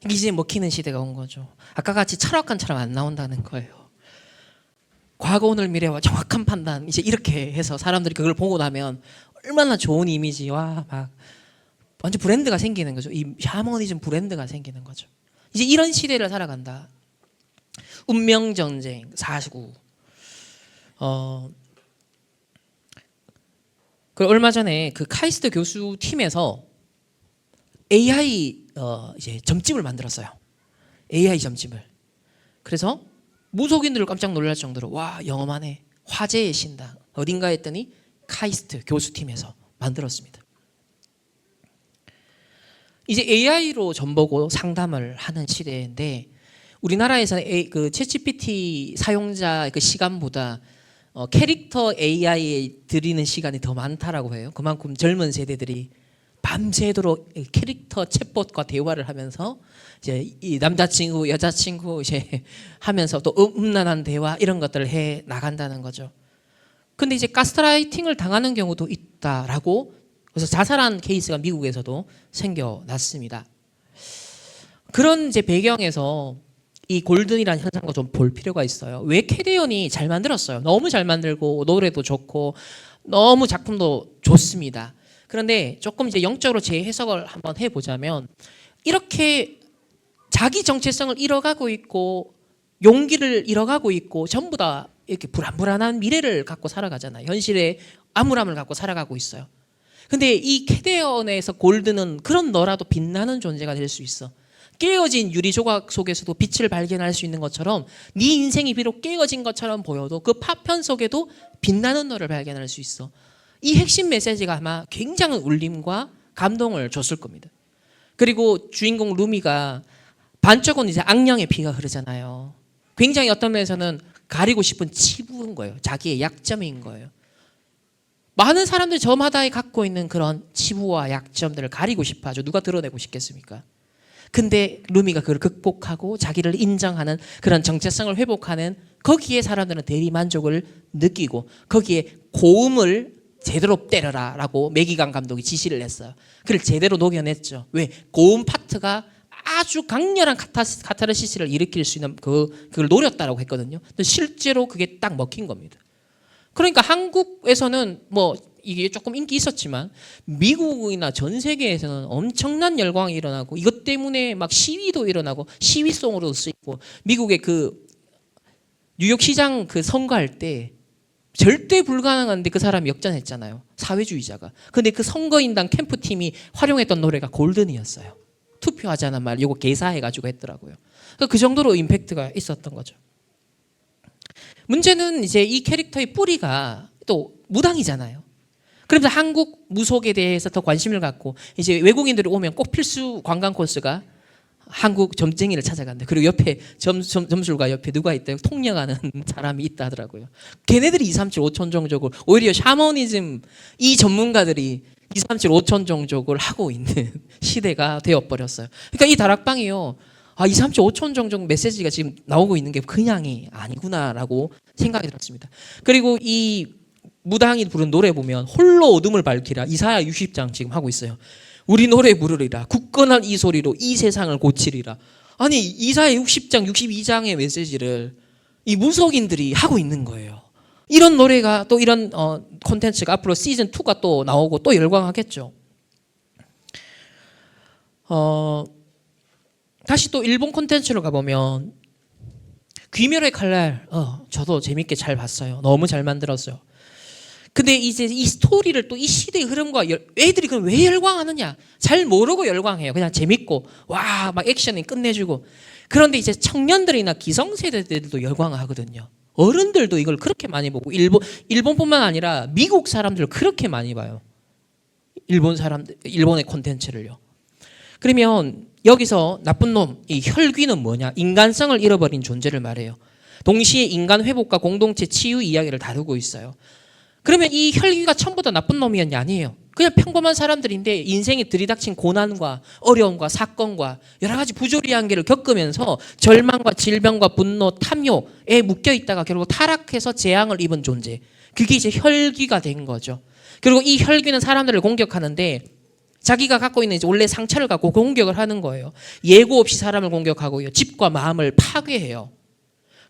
이제 먹히는 시대가 온 거죠. 아까 같이 철학관처럼 안 나온다는 거예요. 과거 오늘 미래와 정확한 판단, 이제 이렇게 해서 사람들이 그걸 보고 나면 얼마나 좋은 이미지와 막 완전 브랜드가 생기는 거죠. 이 샤머니즘 브랜드가 생기는 거죠. 이제 이런 시대를 살아간다. 운명 전쟁 49. 그 얼마 전에 그 카이스트 교수 팀에서 AI 이제 점집을 만들었어요. AI 점집을. 그래서 무속인들을 깜짝 놀랄 정도로 와, 영험하네, 화제의 신당 어딘가 했더니 카이스트 교수팀에서 만들었습니다. 이제 AI로 전보고 상담을 하는 시대인데, 우리나라에서는 그 챗GPT 사용자 그 시간보다 캐릭터 AI에 들이는 시간이 더 많다라고 해요. 그만큼 젊은 세대들이 밤새도록 캐릭터 챗봇과 대화를 하면서 이제 이 남자친구, 여자친구 이제 하면서 또 음란한 대화 이런 것들을 해 나간다는 거죠. 근데 이제 가스라이팅을 당하는 경우도 있다라고, 그래서 자살한 케이스가 미국에서도 생겨났습니다. 그런 이제 배경에서 이 골든이라는 현상도 좀 볼 필요가 있어요. 왜 캐리온이 잘 만들었어요. 너무 잘 만들고 노래도 좋고 너무 작품도 좋습니다. 그런데 조금 이제 영적으로 재해석을 한번 해보자면, 이렇게 자기 정체성을 잃어가고 있고 용기를 잃어가고 있고 전부 다 이렇게 불안불안한 미래를 갖고 살아가잖아요. 현실의 암울함을 갖고 살아가고 있어요. 근데 이 캐데언에서 골드는 그런 너라도 빛나는 존재가 될 수 있어. 깨어진 유리 조각 속에서도 빛을 발견할 수 있는 것처럼, 네 인생이 비록 깨어진 것처럼 보여도 그 파편 속에도 빛나는 너를 발견할 수 있어. 이 핵심 메시지가 아마 굉장한 울림과 감동을 줬을 겁니다. 그리고 주인공 루미가 반쪽은 이제 악령의 피가 흐르잖아요. 굉장히 어떤 면에서는 가리고 싶은 치부인 거예요. 자기의 약점인 거예요. 많은 사람들이 저마다에 갖고 있는 그런 치부와 약점들을 가리고 싶어 하죠. 누가 드러내고 싶겠습니까? 근데 루미가 그걸 극복하고 자기를 인정하는 그런 정체성을 회복하는, 거기에 사람들은 대리 만족을 느끼고 거기에 고음을 제대로 때려라 라고 매기강 감독이 지시를 했어요. 그걸 제대로 녹여냈죠. 왜? 고음 파트가 아주 강렬한 카타르시스를 일으킬 수 있는 그걸 노렸다라고 했거든요. 근데 실제로 그게 딱 먹힌 겁니다. 그러니까 한국에서는 뭐 이게 조금 인기 있었지만 미국이나 전 세계에서는 엄청난 열광이 일어나고, 이것 때문에 막 시위도 일어나고 시위송으로 쓰이고, 미국의 그 뉴욕 시장 그 선거할 때 절대 불가능한데 그 사람이 역전했잖아요. 사회주의자가. 근데 그 선거인단 캠프팀이 활용했던 노래가 골든이었어요. 투표하자는 말 이거 개사해가지고 했더라고요. 그러니까 그 정도로 임팩트가 있었던 거죠. 문제는 이제 이 캐릭터의 뿌리가 또 무당이잖아요. 그래서 한국 무속에 대해서 더 관심을 갖고, 이제 외국인들이 오면 꼭 필수 관광 코스가 한국 점쟁이를 찾아간다. 그리고 옆에 점술가 옆에 누가 있대요? 통역하는 사람이 있다 하더라고요. 걔네들이 2, 3, 7, 5천 종족을, 오히려 샤머니즘 이 전문가들이 2, 3, 7, 5천 종족을 하고 있는 시대가 되어버렸어요. 그러니까 이 다락방이요, 2, 3, 7, 5천 종족 메시지가 지금 나오고 있는 게 그냥이 아니구나라고 생각이 들었습니다. 그리고 이 무당이 부른 노래 보면 홀로 어둠을 밝히라, 이사야 60장 지금 하고 있어요. 우리 노래 부르리라, 굳건한 이 소리로 이 세상을 고치리라. 아니 이사야 60장 62장의 메시지를 이 무속인들이 하고 있는 거예요. 이런 노래가 또 이런 콘텐츠가 앞으로 시즌 2가 또 나오고 또 열광하겠죠. 다시 또 일본 콘텐츠로 가보면 귀멸의 칼날, 저도 재밌게 잘 봤어요. 너무 잘 만들었어요. 근데 이제 이 스토리를 또 이 시대의 흐름과 애들이 그럼 왜 열광하느냐? 잘 모르고 열광해요. 그냥 재밌고 와 막 액션이 끝내주고. 그런데 이제 청년들이나 기성세대들도 열광하거든요. 어른들도 이걸 그렇게 많이 보고, 일본뿐만 아니라 미국 사람들 그렇게 많이 봐요. 일본의 콘텐츠를요. 그러면 여기서 나쁜 놈, 이 혈귀는 뭐냐? 인간성을 잃어버린 존재를 말해요. 동시에 인간 회복과 공동체 치유 이야기를 다루고 있어요. 그러면 이 혈귀가 처음부터 나쁜 놈이었냐? 아니에요. 그냥 평범한 사람들인데 인생에 들이닥친 고난과 어려움과 사건과 여러 가지 부조리한 게를 겪으면서 절망과 질병과 분노, 탐욕에 묶여 있다가 결국 타락해서 재앙을 입은 존재. 그게 이제 혈귀가 된 거죠. 그리고 이 혈귀는 사람들을 공격하는데 자기가 갖고 있는 이제 원래 상처를 갖고 공격을 하는 거예요. 예고 없이 사람을 공격하고요. 집과 마음을 파괴해요.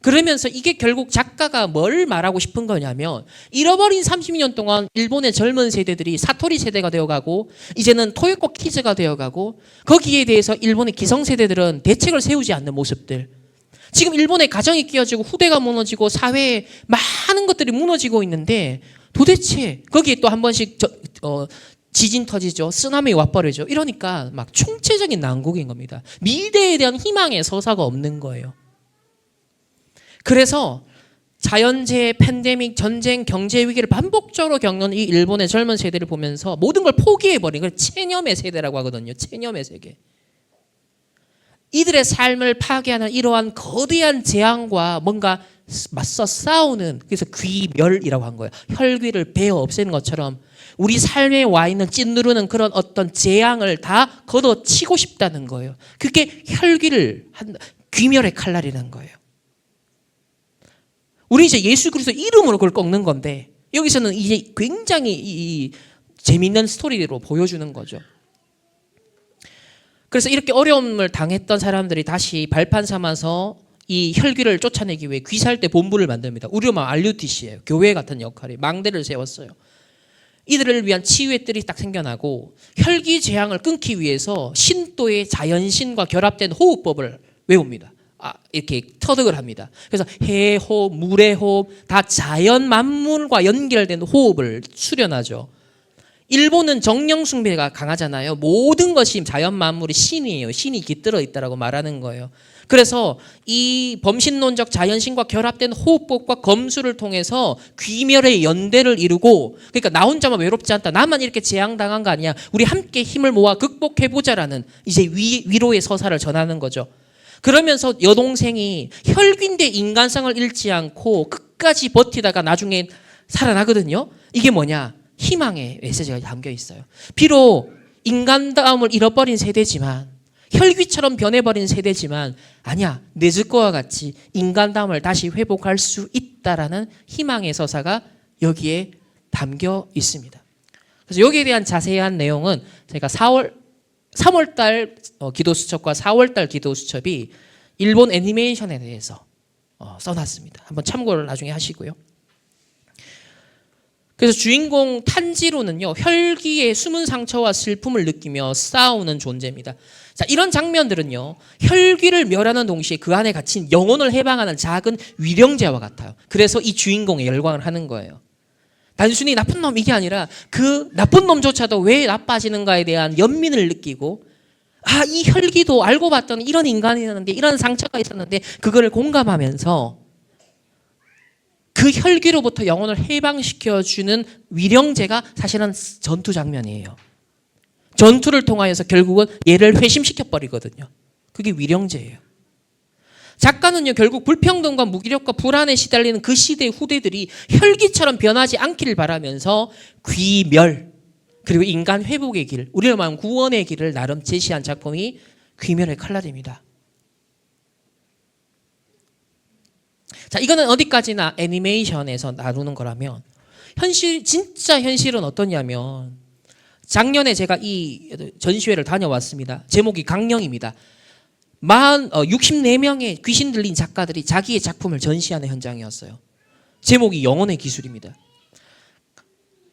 그러면서 이게 결국 작가가 뭘 말하고 싶은 거냐면 잃어버린 30년 동안 일본의 젊은 세대들이 사토리 세대가 되어가고 이제는 토요코 키즈가 되어가고 거기에 대해서 일본의 기성세대들은 대책을 세우지 않는 모습들. 지금 일본의 가정이 끼어지고 후대가 무너지고 사회에 많은 것들이 무너지고 있는데 도대체 거기에 또 한 번씩 지진 터지죠. 쓰나미 와버리죠. 이러니까 막 총체적인 난국인 겁니다. 미래에 대한 희망의 서사가 없는 거예요. 그래서 자연재해, 팬데믹, 전쟁, 경제 위기를 반복적으로 겪는 이 일본의 젊은 세대를 보면서 모든 걸 포기해버린 걸 체념의 세대라고 하거든요. 체념의 세계. 이들의 삶을 파괴하는 이러한 거대한 재앙과 뭔가 맞서 싸우는, 그래서 귀멸이라고 한 거예요. 혈귀를 베어 없애는 것처럼 우리 삶에 와 있는 찐누르는 그런 어떤 재앙을 다 걷어치고 싶다는 거예요. 그게 혈귀를 한 귀멸의 칼날이라는 거예요. 우리 이제 예수 그리스도 이름으로 그걸 꺾는 건데 여기서는 이제 굉장히 이 재미있는 스토리로 보여주는 거죠. 그래서 이렇게 어려움을 당했던 사람들이 다시 발판 삼아서 이 혈귀를 쫓아내기 위해 귀살대 본부를 만듭니다. 우리말 RUTC예요. 교회 같은 역할이 망대를 세웠어요. 이들을 위한 치유의 뜰이 딱 생겨나고 혈귀 재앙을 끊기 위해서 신도의 자연신과 결합된 호흡법을 외웁니다. 이렇게 터득을 합니다. 그래서 해호흡, 물의 호흡, 다 자연 만물과 연결된 호흡을 수련하죠. 일본은 정령 숭배가 강하잖아요. 모든 것이 자연 만물이 신이에요. 신이 깃들어 있다라고 말하는 거예요. 그래서 이 범신론적 자연신과 결합된 호흡법과 검수를 통해서 귀멸의 연대를 이루고, 그러니까 나 혼자만 외롭지 않다. 나만 이렇게 재앙당한 거 아니야. 우리 함께 힘을 모아 극복해보자라는 이제 위로의 서사를 전하는 거죠. 그러면서 여동생이 혈귀인데 인간성을 잃지 않고 끝까지 버티다가 나중에 살아나거든요. 이게 뭐냐? 희망의 메시지가 담겨 있어요. 비록 인간다움을 잃어버린 세대지만, 혈귀처럼 변해버린 세대지만, 아니야, 네즈코와 같이 인간다움을 다시 회복할 수 있다라는 희망의 서사가 여기에 담겨 있습니다. 그래서 여기에 대한 자세한 내용은 제가 3월달 기도수첩과 4월달 기도수첩이 일본 애니메이션에 대해서 써놨습니다. 한번 참고를 나중에 하시고요. 그래서 주인공 탄지로는요, 혈귀의 숨은 상처와 슬픔을 느끼며 싸우는 존재입니다. 자, 이런 장면들은요, 혈귀를 멸하는 동시에 그 안에 갇힌 영혼을 해방하는 작은 위령제와 같아요. 그래서 이 주인공에 열광을 하는 거예요. 단순히 나쁜 놈 이게 아니라 그 나쁜 놈조차도 왜 나빠지는가에 대한 연민을 느끼고, 이 혈귀도 알고 봤더니 이런 인간이었는데, 이런 상처가 있었는데 그거를 공감하면서 그 혈귀로부터 영혼을 해방시켜주는 위령제가 사실은 전투 장면이에요. 전투를 통하여서 결국은 얘를 회심시켜버리거든요. 그게 위령제예요. 작가는요, 결국 불평등과 무기력과 불안에 시달리는 그 시대의 후대들이 혈기처럼 변하지 않기를 바라면서 귀멸, 그리고 인간 회복의 길, 우리를 말하면 구원의 길을 나름 제시한 작품이 귀멸의 칼날입니다. 자, 이거는 어디까지나 애니메이션에서 나누는 거라면, 진짜 현실은 어떠냐면, 작년에 제가 이 전시회를 다녀왔습니다. 제목이 강령입니다. 64명의 귀신 들린 작가들이 자기의 작품을 전시하는 현장이었어요. 제목이 영혼의 기술입니다.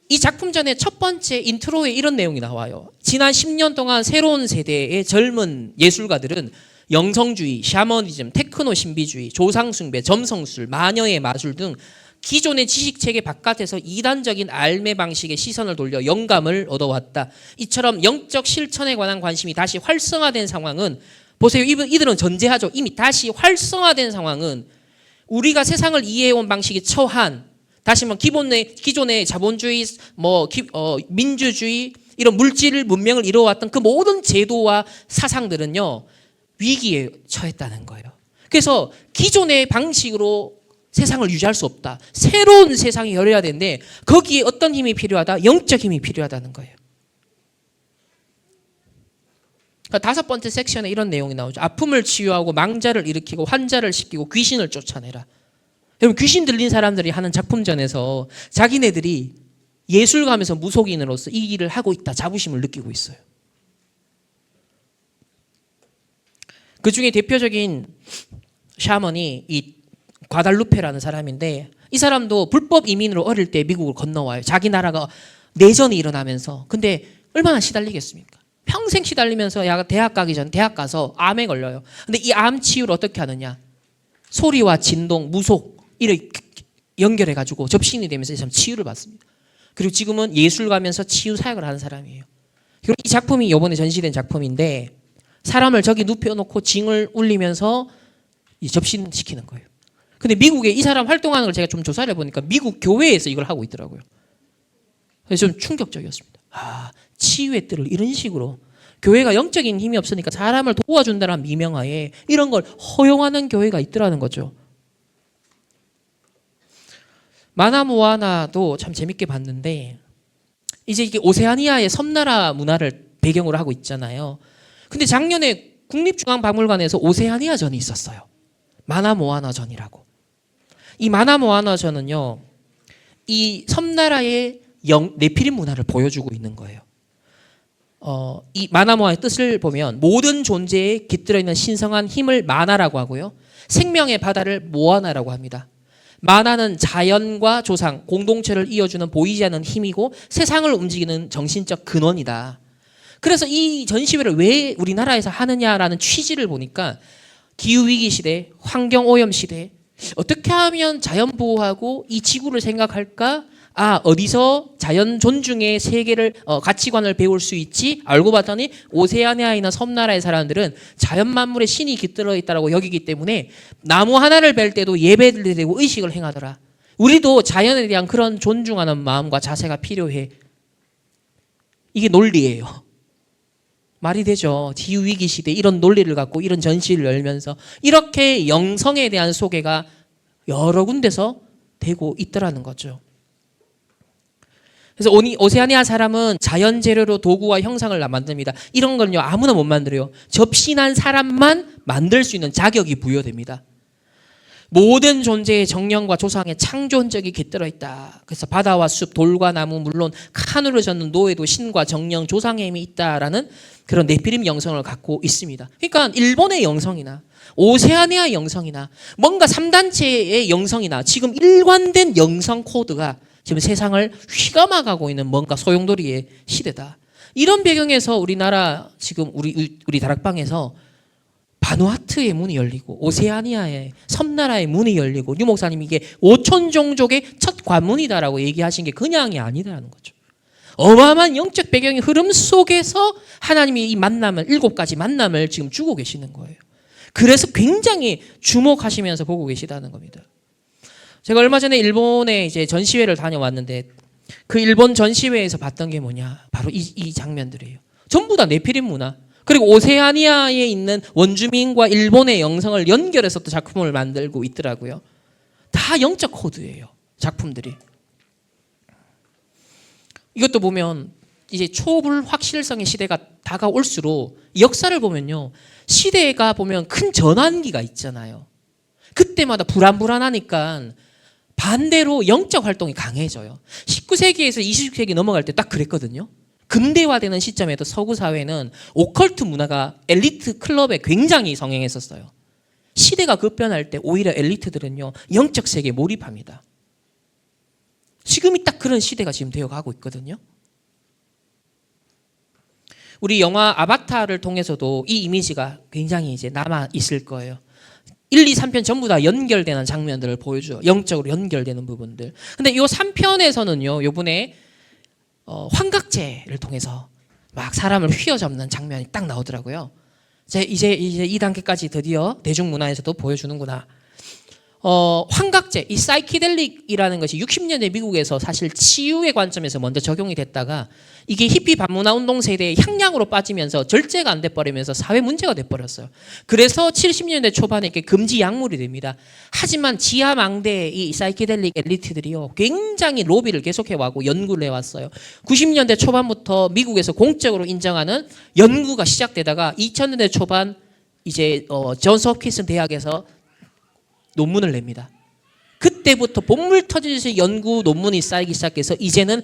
이 작품 전에 첫 번째 인트로에 이런 내용이 나와요. 지난 10년 동안 새로운 세대의 젊은 예술가들은 영성주의, 샤머니즘, 테크노 신비주의, 조상숭배, 점성술, 마녀의 마술 등 기존의 지식체계 바깥에서 이단적인 알매 방식의 시선을 돌려 영감을 얻어왔다. 이처럼 영적 실천에 관한 관심이 다시 활성화된 상황은, 보세요, 이들은 전제하죠. 이미 다시 활성화된 상황은 우리가 세상을 이해해온 방식이 처한, 다시 말하면 기존의 자본주의, 민주주의, 이런 물질 문명을 이루어왔던 그 모든 제도와 사상들은요, 위기에 처했다는 거예요. 그래서 기존의 방식으로 세상을 유지할 수 없다. 새로운 세상이 열려야 되는데 거기에 어떤 힘이 필요하다? 영적 힘이 필요하다는 거예요. 그러니까 5번째 섹션에 이런 내용이 나오죠. 아픔을 치유하고 망자를 일으키고 환자를 시키고 귀신을 쫓아내라. 여러분, 귀신 들린 사람들이 하는 작품전에서 자기네들이 예술가면서 무속인으로서 이 일을 하고 있다 자부심을 느끼고 있어요. 그 중에 대표적인 샤먼이 이 과달루페라는 사람인데, 이 사람도 불법 이민으로 어릴 때 미국을 건너와요. 자기 나라가 내전이 일어나면서. 근데 얼마나 시달리겠습니까? 평생 시달리면서 대학 가기 전 대학 가서 암에 걸려요. 근데 이 암 치유를 어떻게 하느냐? 소리와 진동, 무속 이렇게 연결해 가지고 접신이 되면서 이 사람 치유를 받습니다. 그리고 지금은 예술가면서 치유 사역을 하는 사람이에요. 그리고 이 작품이 이번에 전시된 작품인데, 사람을 저기 눕혀놓고 징을 울리면서 접신시키는 거예요. 근데 미국에 이 사람 활동하는 걸 제가 좀 조사를 해보니까 미국 교회에서 이걸 하고 있더라고요. 그래서 좀 충격적이었습니다. 아, 치유의 뜰을 이런 식으로 교회가 영적인 힘이 없으니까 사람을 도와준다는 미명하에 이런 걸 허용하는 교회가 있더라는 거죠. 마나 모아나도 참 재밌게 봤는데, 이제 이게 오세아니아의 섬나라 문화를 배경으로 하고 있잖아요. 근데 작년에 국립중앙박물관에서 오세아니아 전이 있었어요. 마나 모아나 전이라고. 이 마나 모아나 전은요, 이 섬나라의 네피림 문화를 보여주고 있는 거예요. 이 마나 모아의 뜻을 보면 모든 존재에 깃들어 있는 신성한 힘을 마나라고 하고요, 생명의 바다를 모아나라고 합니다. 마나는 자연과 조상, 공동체를 이어주는 보이지 않는 힘이고 세상을 움직이는 정신적 근원이다. 그래서 이 전시회를 왜 우리나라에서 하느냐라는 취지를 보니까 기후위기 시대, 환경오염 시대, 어떻게 하면 자연 보호하고 이 지구를 생각할까? 아, 어디서 자연 존중의 세계를 가치관을 배울 수 있지? 알고 봤더니 오세아니아에 있는 섬나라의 사람들은 자연 만물에 신이 깃들어 있다고 여기기 때문에 나무 하나를 벨 때도 예배를 드리고 의식을 행하더라. 우리도 자연에 대한 그런 존중하는 마음과 자세가 필요해. 이게 논리예요. 말이 되죠. 기후위기 시대 이런 논리를 갖고 이런 전시를 열면서 이렇게 영성에 대한 소개가 여러 군데서 되고 있더라는 거죠. 그래서 오세아니아 사람은 자연 재료로 도구와 형상을 만듭니다. 이런 건요, 아무나 못 만들어요. 접신한 사람만 만들 수 있는 자격이 부여됩니다. 모든 존재의 정령과 조상의 창조 흔적이 깃들어 있다. 그래서 바다와 숲, 돌과 나무, 물론 칸으로 젓는 노예도 신과 정령, 조상의 힘이 있다라는 그런 네피림 영성을 갖고 있습니다. 그러니까 일본의 영성이나 오세아니아의 영성이나 뭔가 3단체의 영성이나 지금 일관된 영성 코드가 지금 세상을 휘감아가고 있는 뭔가 소용돌이의 시대다. 이런 배경에서 우리나라 지금 우리 다락방에서 바누아투의 문이 열리고 오세아니아의 섬나라의 문이 열리고, 유 목사님이 이게 5천 종족의 첫 관문이다라고 얘기하신 게 그냥이 아니다라는 거죠. 어마어마한 영적 배경의 흐름 속에서 하나님이 이 만남을 7가지 만남을 지금 주고 계시는 거예요. 그래서 굉장히 주목하시면서 보고 계시다는 겁니다. 제가 얼마 전에 일본에 이제 전시회를 다녀왔는데 그 일본 전시회에서 봤던 게 뭐냐? 바로 이 장면들이에요. 전부 다 네피림 문화. 그리고 오세아니아에 있는 원주민과 일본의 영성을 연결해서 또 작품을 만들고 있더라고요. 다 영적 코드예요, 작품들이. 이것도 보면 이제 초불 확실성의 시대가 다가올수록 역사를 보면요, 시대가 보면 큰 전환기가 있잖아요. 그때마다 불안하니까 반대로 영적 활동이 강해져요. 19세기에서 20세기 넘어갈 때 딱 그랬거든요. 근대화되는 시점에도 서구 사회는 오컬트 문화가 엘리트 클럽에 굉장히 성행했었어요. 시대가 급변할 때 오히려 엘리트들은요, 영적 세계에 몰입합니다. 지금이 딱 그런 시대가 지금 되어가고 있거든요. 우리 영화 아바타를 통해서도 이 이미지가 굉장히 이제 남아 있을 거예요. 1, 2, 3편 전부 다 연결되는 장면들을 보여줘요. 영적으로 연결되는 부분들. 근데 이 3편에서는요, 요번에 환각제를 통해서 막 사람을 휘어잡는 장면이 딱 나오더라고요. 이제 이 단계까지 드디어 대중문화에서도 보여주는구나. 환각제, 이 사이키델릭이라는 것이 60년대 미국에서 사실 치유의 관점에서 먼저 적용이 됐다가 이게 히피 반문화 운동 세대의 향락으로 빠지면서 절제가 안 돼버리면서 사회 문제가 돼버렸어요. 그래서 70년대 초반에 이렇게 금지 약물이 됩니다. 하지만 지하망대의 이 사이키델릭 엘리트들이요 굉장히 로비를 계속해왔고 연구를 해왔어요. 90년대 초반부터 미국에서 공적으로 인정하는 연구가 시작되다가 2000년대 초반 이제 존스 홉킨스 대학에서 논문을 냅니다. 그때부터 본물 터지듯이 연구 논문이 쌓이기 시작해서 이제는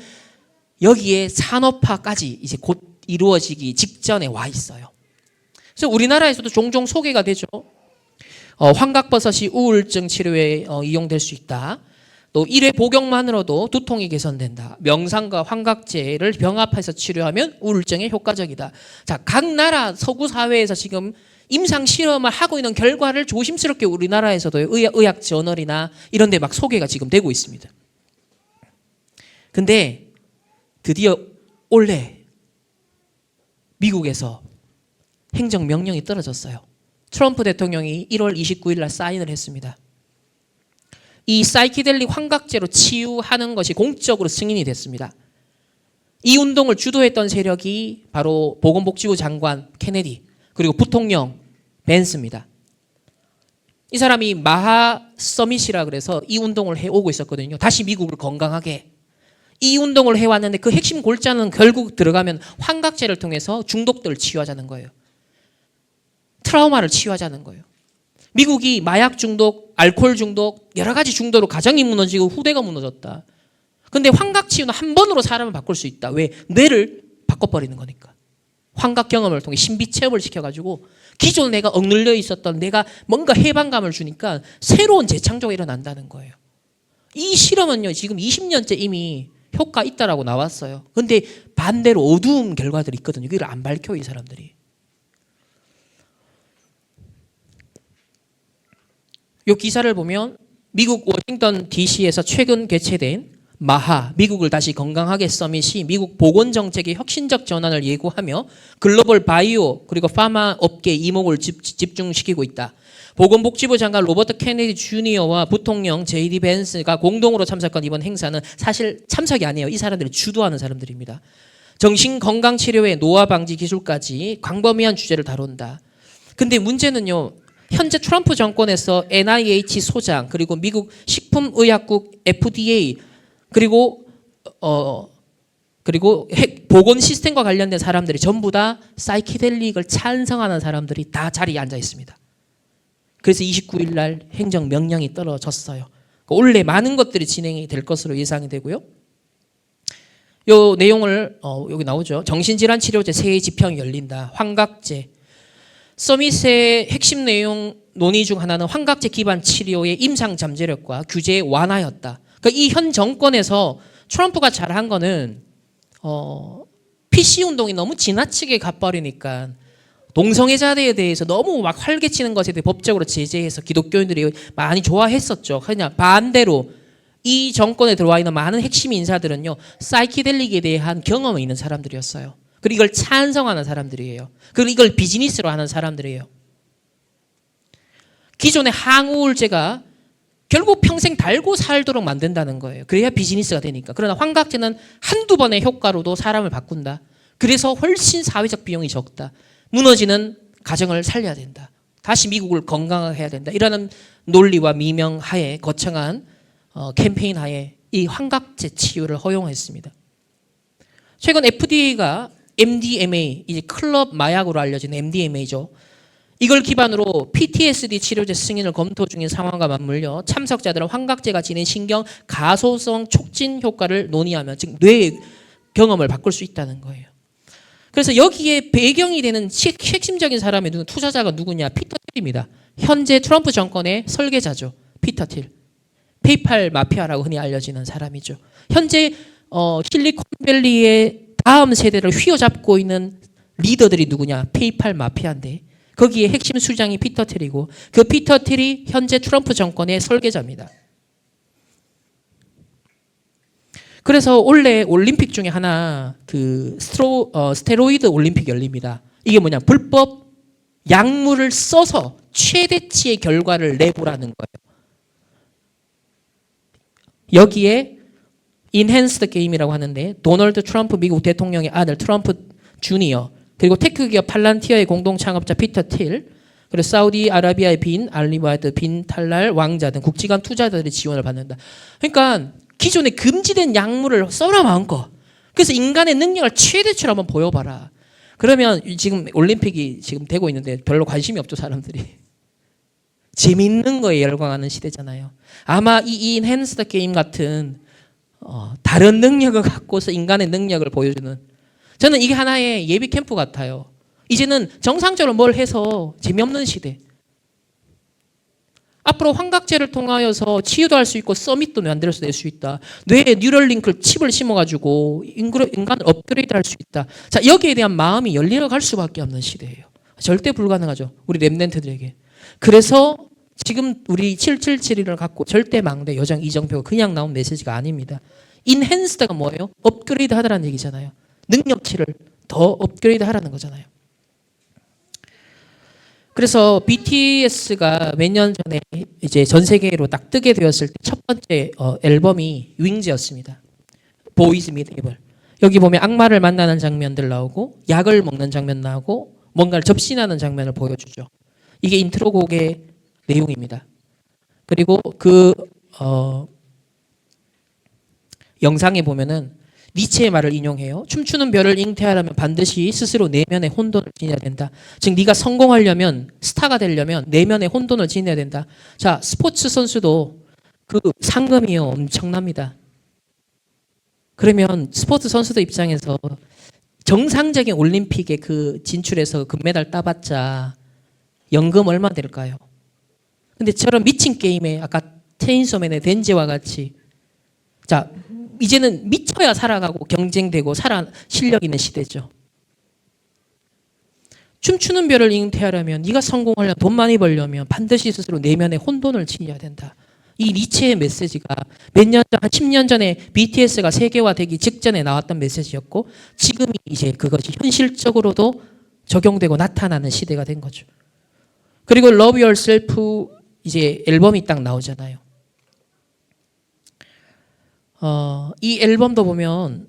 여기에 산업화까지 이제 곧 이루어지기 직전에 와 있어요. 그래서 우리나라에서도 종종 소개가 되죠. 환각버섯이 우울증 치료에 이용될 수 있다. 또 1회 복용만으로도 두통이 개선된다. 명상과 환각제를 병합해서 치료하면 우울증에 효과적이다. 자, 각 나라 서구 사회에서 지금 임상 실험을 하고 있는 결과를 조심스럽게 우리나라에서도 의학 저널이나 이런 데 막 소개가 지금 되고 있습니다. 근데 드디어 올해 미국에서 행정명령이 떨어졌어요. 트럼프 대통령이 1월 29일 날 사인을 했습니다. 이 사이키델릭 환각제로 치유하는 것이 공적으로 승인이 됐습니다. 이 운동을 주도했던 세력이 바로 보건복지부 장관 케네디 그리고 부통령 벤스입니다. 이 사람이 마하 서밋이라 그래서 이 운동을 해오고 있었거든요. 다시 미국을 건강하게. 이 운동을 해왔는데 그 핵심 골자는 결국 들어가면 환각제를 통해서 중독들을 치유하자는 거예요. 트라우마를 치유하자는 거예요. 미국이 마약 중독, 알코올 중독, 여러 가지 중독으로 가정이 무너지고 후대가 무너졌다. 근데 환각 치유는 한 번으로 사람을 바꿀 수 있다. 왜? 뇌를 바꿔버리는 거니까. 환각 경험을 통해 신비 체험을 시켜가지고 기존 내가 억눌려 있었던 내가 뭔가 해방감을 주니까 새로운 재창조가 일어난다는 거예요. 이 실험은요 지금 20년째 이미 효과 있다라고 나왔어요. 근데 반대로 어두운 결과들이 있거든요. 이걸 안 밝혀 이 사람들이. 이 기사를 보면 미국 워싱턴 DC에서 최근 개최된 마하 미국을 다시 건강하게 서밋이 미국 보건정책의 혁신적 전환을 예고하며 글로벌 바이오 그리고 파마 업계 이목을 집중시키고 있다. 보건복지부 장관 로버트 케네디 주니어와 부통령 제이디 벤스가 공동으로 참석한 이번 행사는 사실 참석이 아니에요. 이 사람들이 주도하는 사람들입니다. 정신건강치료의 노화 방지 기술까지 광범위한 주제를 다룬다. 근데 문제는요. 현재 트럼프 정권에서 NIH 소장 그리고 미국 식품의약국 FDA 그리고 보건 시스템과 관련된 사람들이 전부 다 사이키델릭을 찬성하는 사람들이 다 자리에 앉아 있습니다. 그래서 29일 날 행정명령이 떨어졌어요. 올해 많은 것들이 진행이 될 것으로 예상이 되고요. 요 내용을 여기 나오죠. 정신질환 치료제 새 지평이 열린다. 환각제. 서밋의 핵심 내용 논의 중 하나는 환각제 기반 치료의 임상 잠재력과 규제 완화였다. 그러니까 이 현 정권에서 트럼프가 잘한 거는 PC 운동이 너무 지나치게 가버리니까 동성애자들에 대해서 너무 막 활개치는 것에 대해 법적으로 제재해서 기독교인들이 많이 좋아했었죠. 그냥 반대로 이 정권에 들어와 있는 많은 핵심 인사들은요. 사이키델릭에 대한 경험이 있는 사람들이었어요. 그리고 이걸 찬성하는 사람들이에요. 그리고 이걸 비즈니스로 하는 사람들이에요. 기존의 항우울제가 결국 평생 달고 살도록 만든다는 거예요. 그래야 비즈니스가 되니까. 그러나 환각제는 한두 번의 효과로도 사람을 바꾼다. 그래서 훨씬 사회적 비용이 적다. 무너지는 가정을 살려야 된다. 다시 미국을 건강하게 해야 된다. 이라는 논리와 미명 하에 거창한 캠페인 하에 이 환각제 치유를 허용했습니다. 최근 FDA가 MDMA, 이제 클럽 마약으로 알려진 MDMA죠. 이걸 기반으로 PTSD 치료제 승인을 검토 중인 상황과 맞물려 참석자들은 환각제가 지닌 신경 가소성 촉진 효과를 논의하며 즉 뇌의 경험을 바꿀 수 있다는 거예요. 그래서 여기에 배경이 되는 핵심적인 사람의 투자자가 누구냐? 피터 틸입니다. 현재 트럼프 정권의 설계자죠. 피터 틸. 페이팔 마피아라고 흔히 알려지는 사람이죠. 현재 실리콘밸리의 다음 세대를 휘어잡고 있는 리더들이 누구냐? 페이팔 마피아인데 거기에 핵심 수장이 피터 틸이고 그 피터 틸이 현재 트럼프 정권의 설계자입니다. 그래서 원래 올림픽 중에 하나 그 스테로이드 올림픽 열립니다. 이게 뭐냐? 불법 약물을 써서 최대치의 결과를 내보라는 거예요. 여기에 인핸스드 게임이라고 하는데 도널드 트럼프 미국 대통령의 아들 트럼프 주니어 그리고 테크 기업 팔란티어의 공동 창업자 피터 틸 그리고 사우디아라비아의 빈 알리바드 빈 탈랄 왕자 등 국지간 투자자들의 지원을 받는다. 그러니까 기존에 금지된 약물을 써라 마음껏. 그래서 인간의 능력을 최대치로 한번 보여봐라. 그러면 지금 올림픽이 지금 되고 있는데 별로 관심이 없죠 사람들이. 재밌는 거에 열광하는 시대잖아요. 아마 이 인핸스드 게임 같은 다른 능력을 갖고서 인간의 능력을 보여주는 저는 이게 하나의 예비 캠프 같아요. 이제는 정상적으로 뭘 해서 재미없는 시대. 앞으로 환각제를 통하여서 치유도 할 수 있고 서밋도 만들어서 낼 수 있다. 뇌에 뉴럴링크 칩을 심어가지고 인간을 업그레이드할 수 있다. 자 여기에 대한 마음이 열려갈 수밖에 없는 시대예요. 절대 불가능하죠. 우리 랩런트들에게. 그래서 지금 우리 777을 갖고 절대 망대 여정 이정표가 그냥 나온 메시지가 아닙니다. 인핸스드가 뭐예요? 업그레이드 하다라는 얘기잖아요. 능력치를 더 업그레이드 하라는 거잖아요. 그래서 BTS가 몇 년 전에 이제 전 세계로 딱 뜨게 되었을 때 첫 번째 앨범이 윙즈였습니다. 보이즈 미트 이블. 여기 보면 악마를 만나는 장면들 나오고 약을 먹는 장면 나오고 뭔가를 접신하는 장면을 보여주죠. 이게 인트로 곡의 내용입니다. 그리고 그 영상에 보면은 니체의 말을 인용해요. 춤추는 별을 잉태하려면 반드시 스스로 내면의 혼돈을 지녀야 된다. 즉 네가 성공하려면 스타가 되려면 내면의 혼돈을 지녀야 된다. 자 스포츠 선수도 그 상금이 엄청납니다. 그러면 스포츠 선수들 입장에서 정상적인 올림픽에 그 진출해서 금메달 따봤자 연금 얼마 될까요? 근데 저런 미친 게임에 아까 체인소맨의 덴지와 같이 자 이제는 미쳐야 살아가고 경쟁되고 실력 있는 시대죠. 춤추는 별을 잉태하려면 네가 성공하려면 돈 많이 벌려면 반드시 스스로 내면의 혼돈을 지녀야 된다. 이 니체의 메시지가 몇 년 전, 한 10년 전에 BTS가 세계화되기 직전에 나왔던 메시지였고 지금이 이제 그것이 현실적으로도 적용되고 나타나는 시대가 된 거죠. 그리고 Love Yourself 이제 앨범이 딱 나오잖아요. 이 앨범도 보면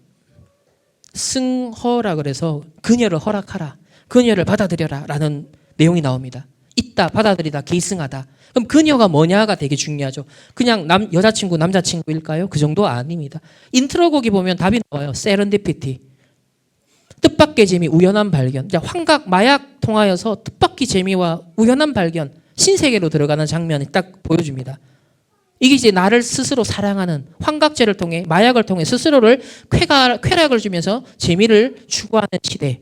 승허라 그래서 그녀를 허락하라. 그녀를 받아들여라 라는 내용이 나옵니다. 있다, 받아들이다, 계승하다. 그럼 그녀가 뭐냐가 되게 중요하죠. 그냥 여자친구, 남자친구일까요? 그 정도 아닙니다. 인트로곡이 보면 답이 나와요. 세렌디피티. 뜻밖의 재미, 우연한 발견. 환각, 마약 통하여서 뜻밖의 재미와 우연한 발견, 신세계로 들어가는 장면이 딱 보여줍니다. 이게 이제 나를 스스로 사랑하는 환각제를 통해 마약을 통해 스스로를 쾌락을 주면서 재미를 추구하는 시대.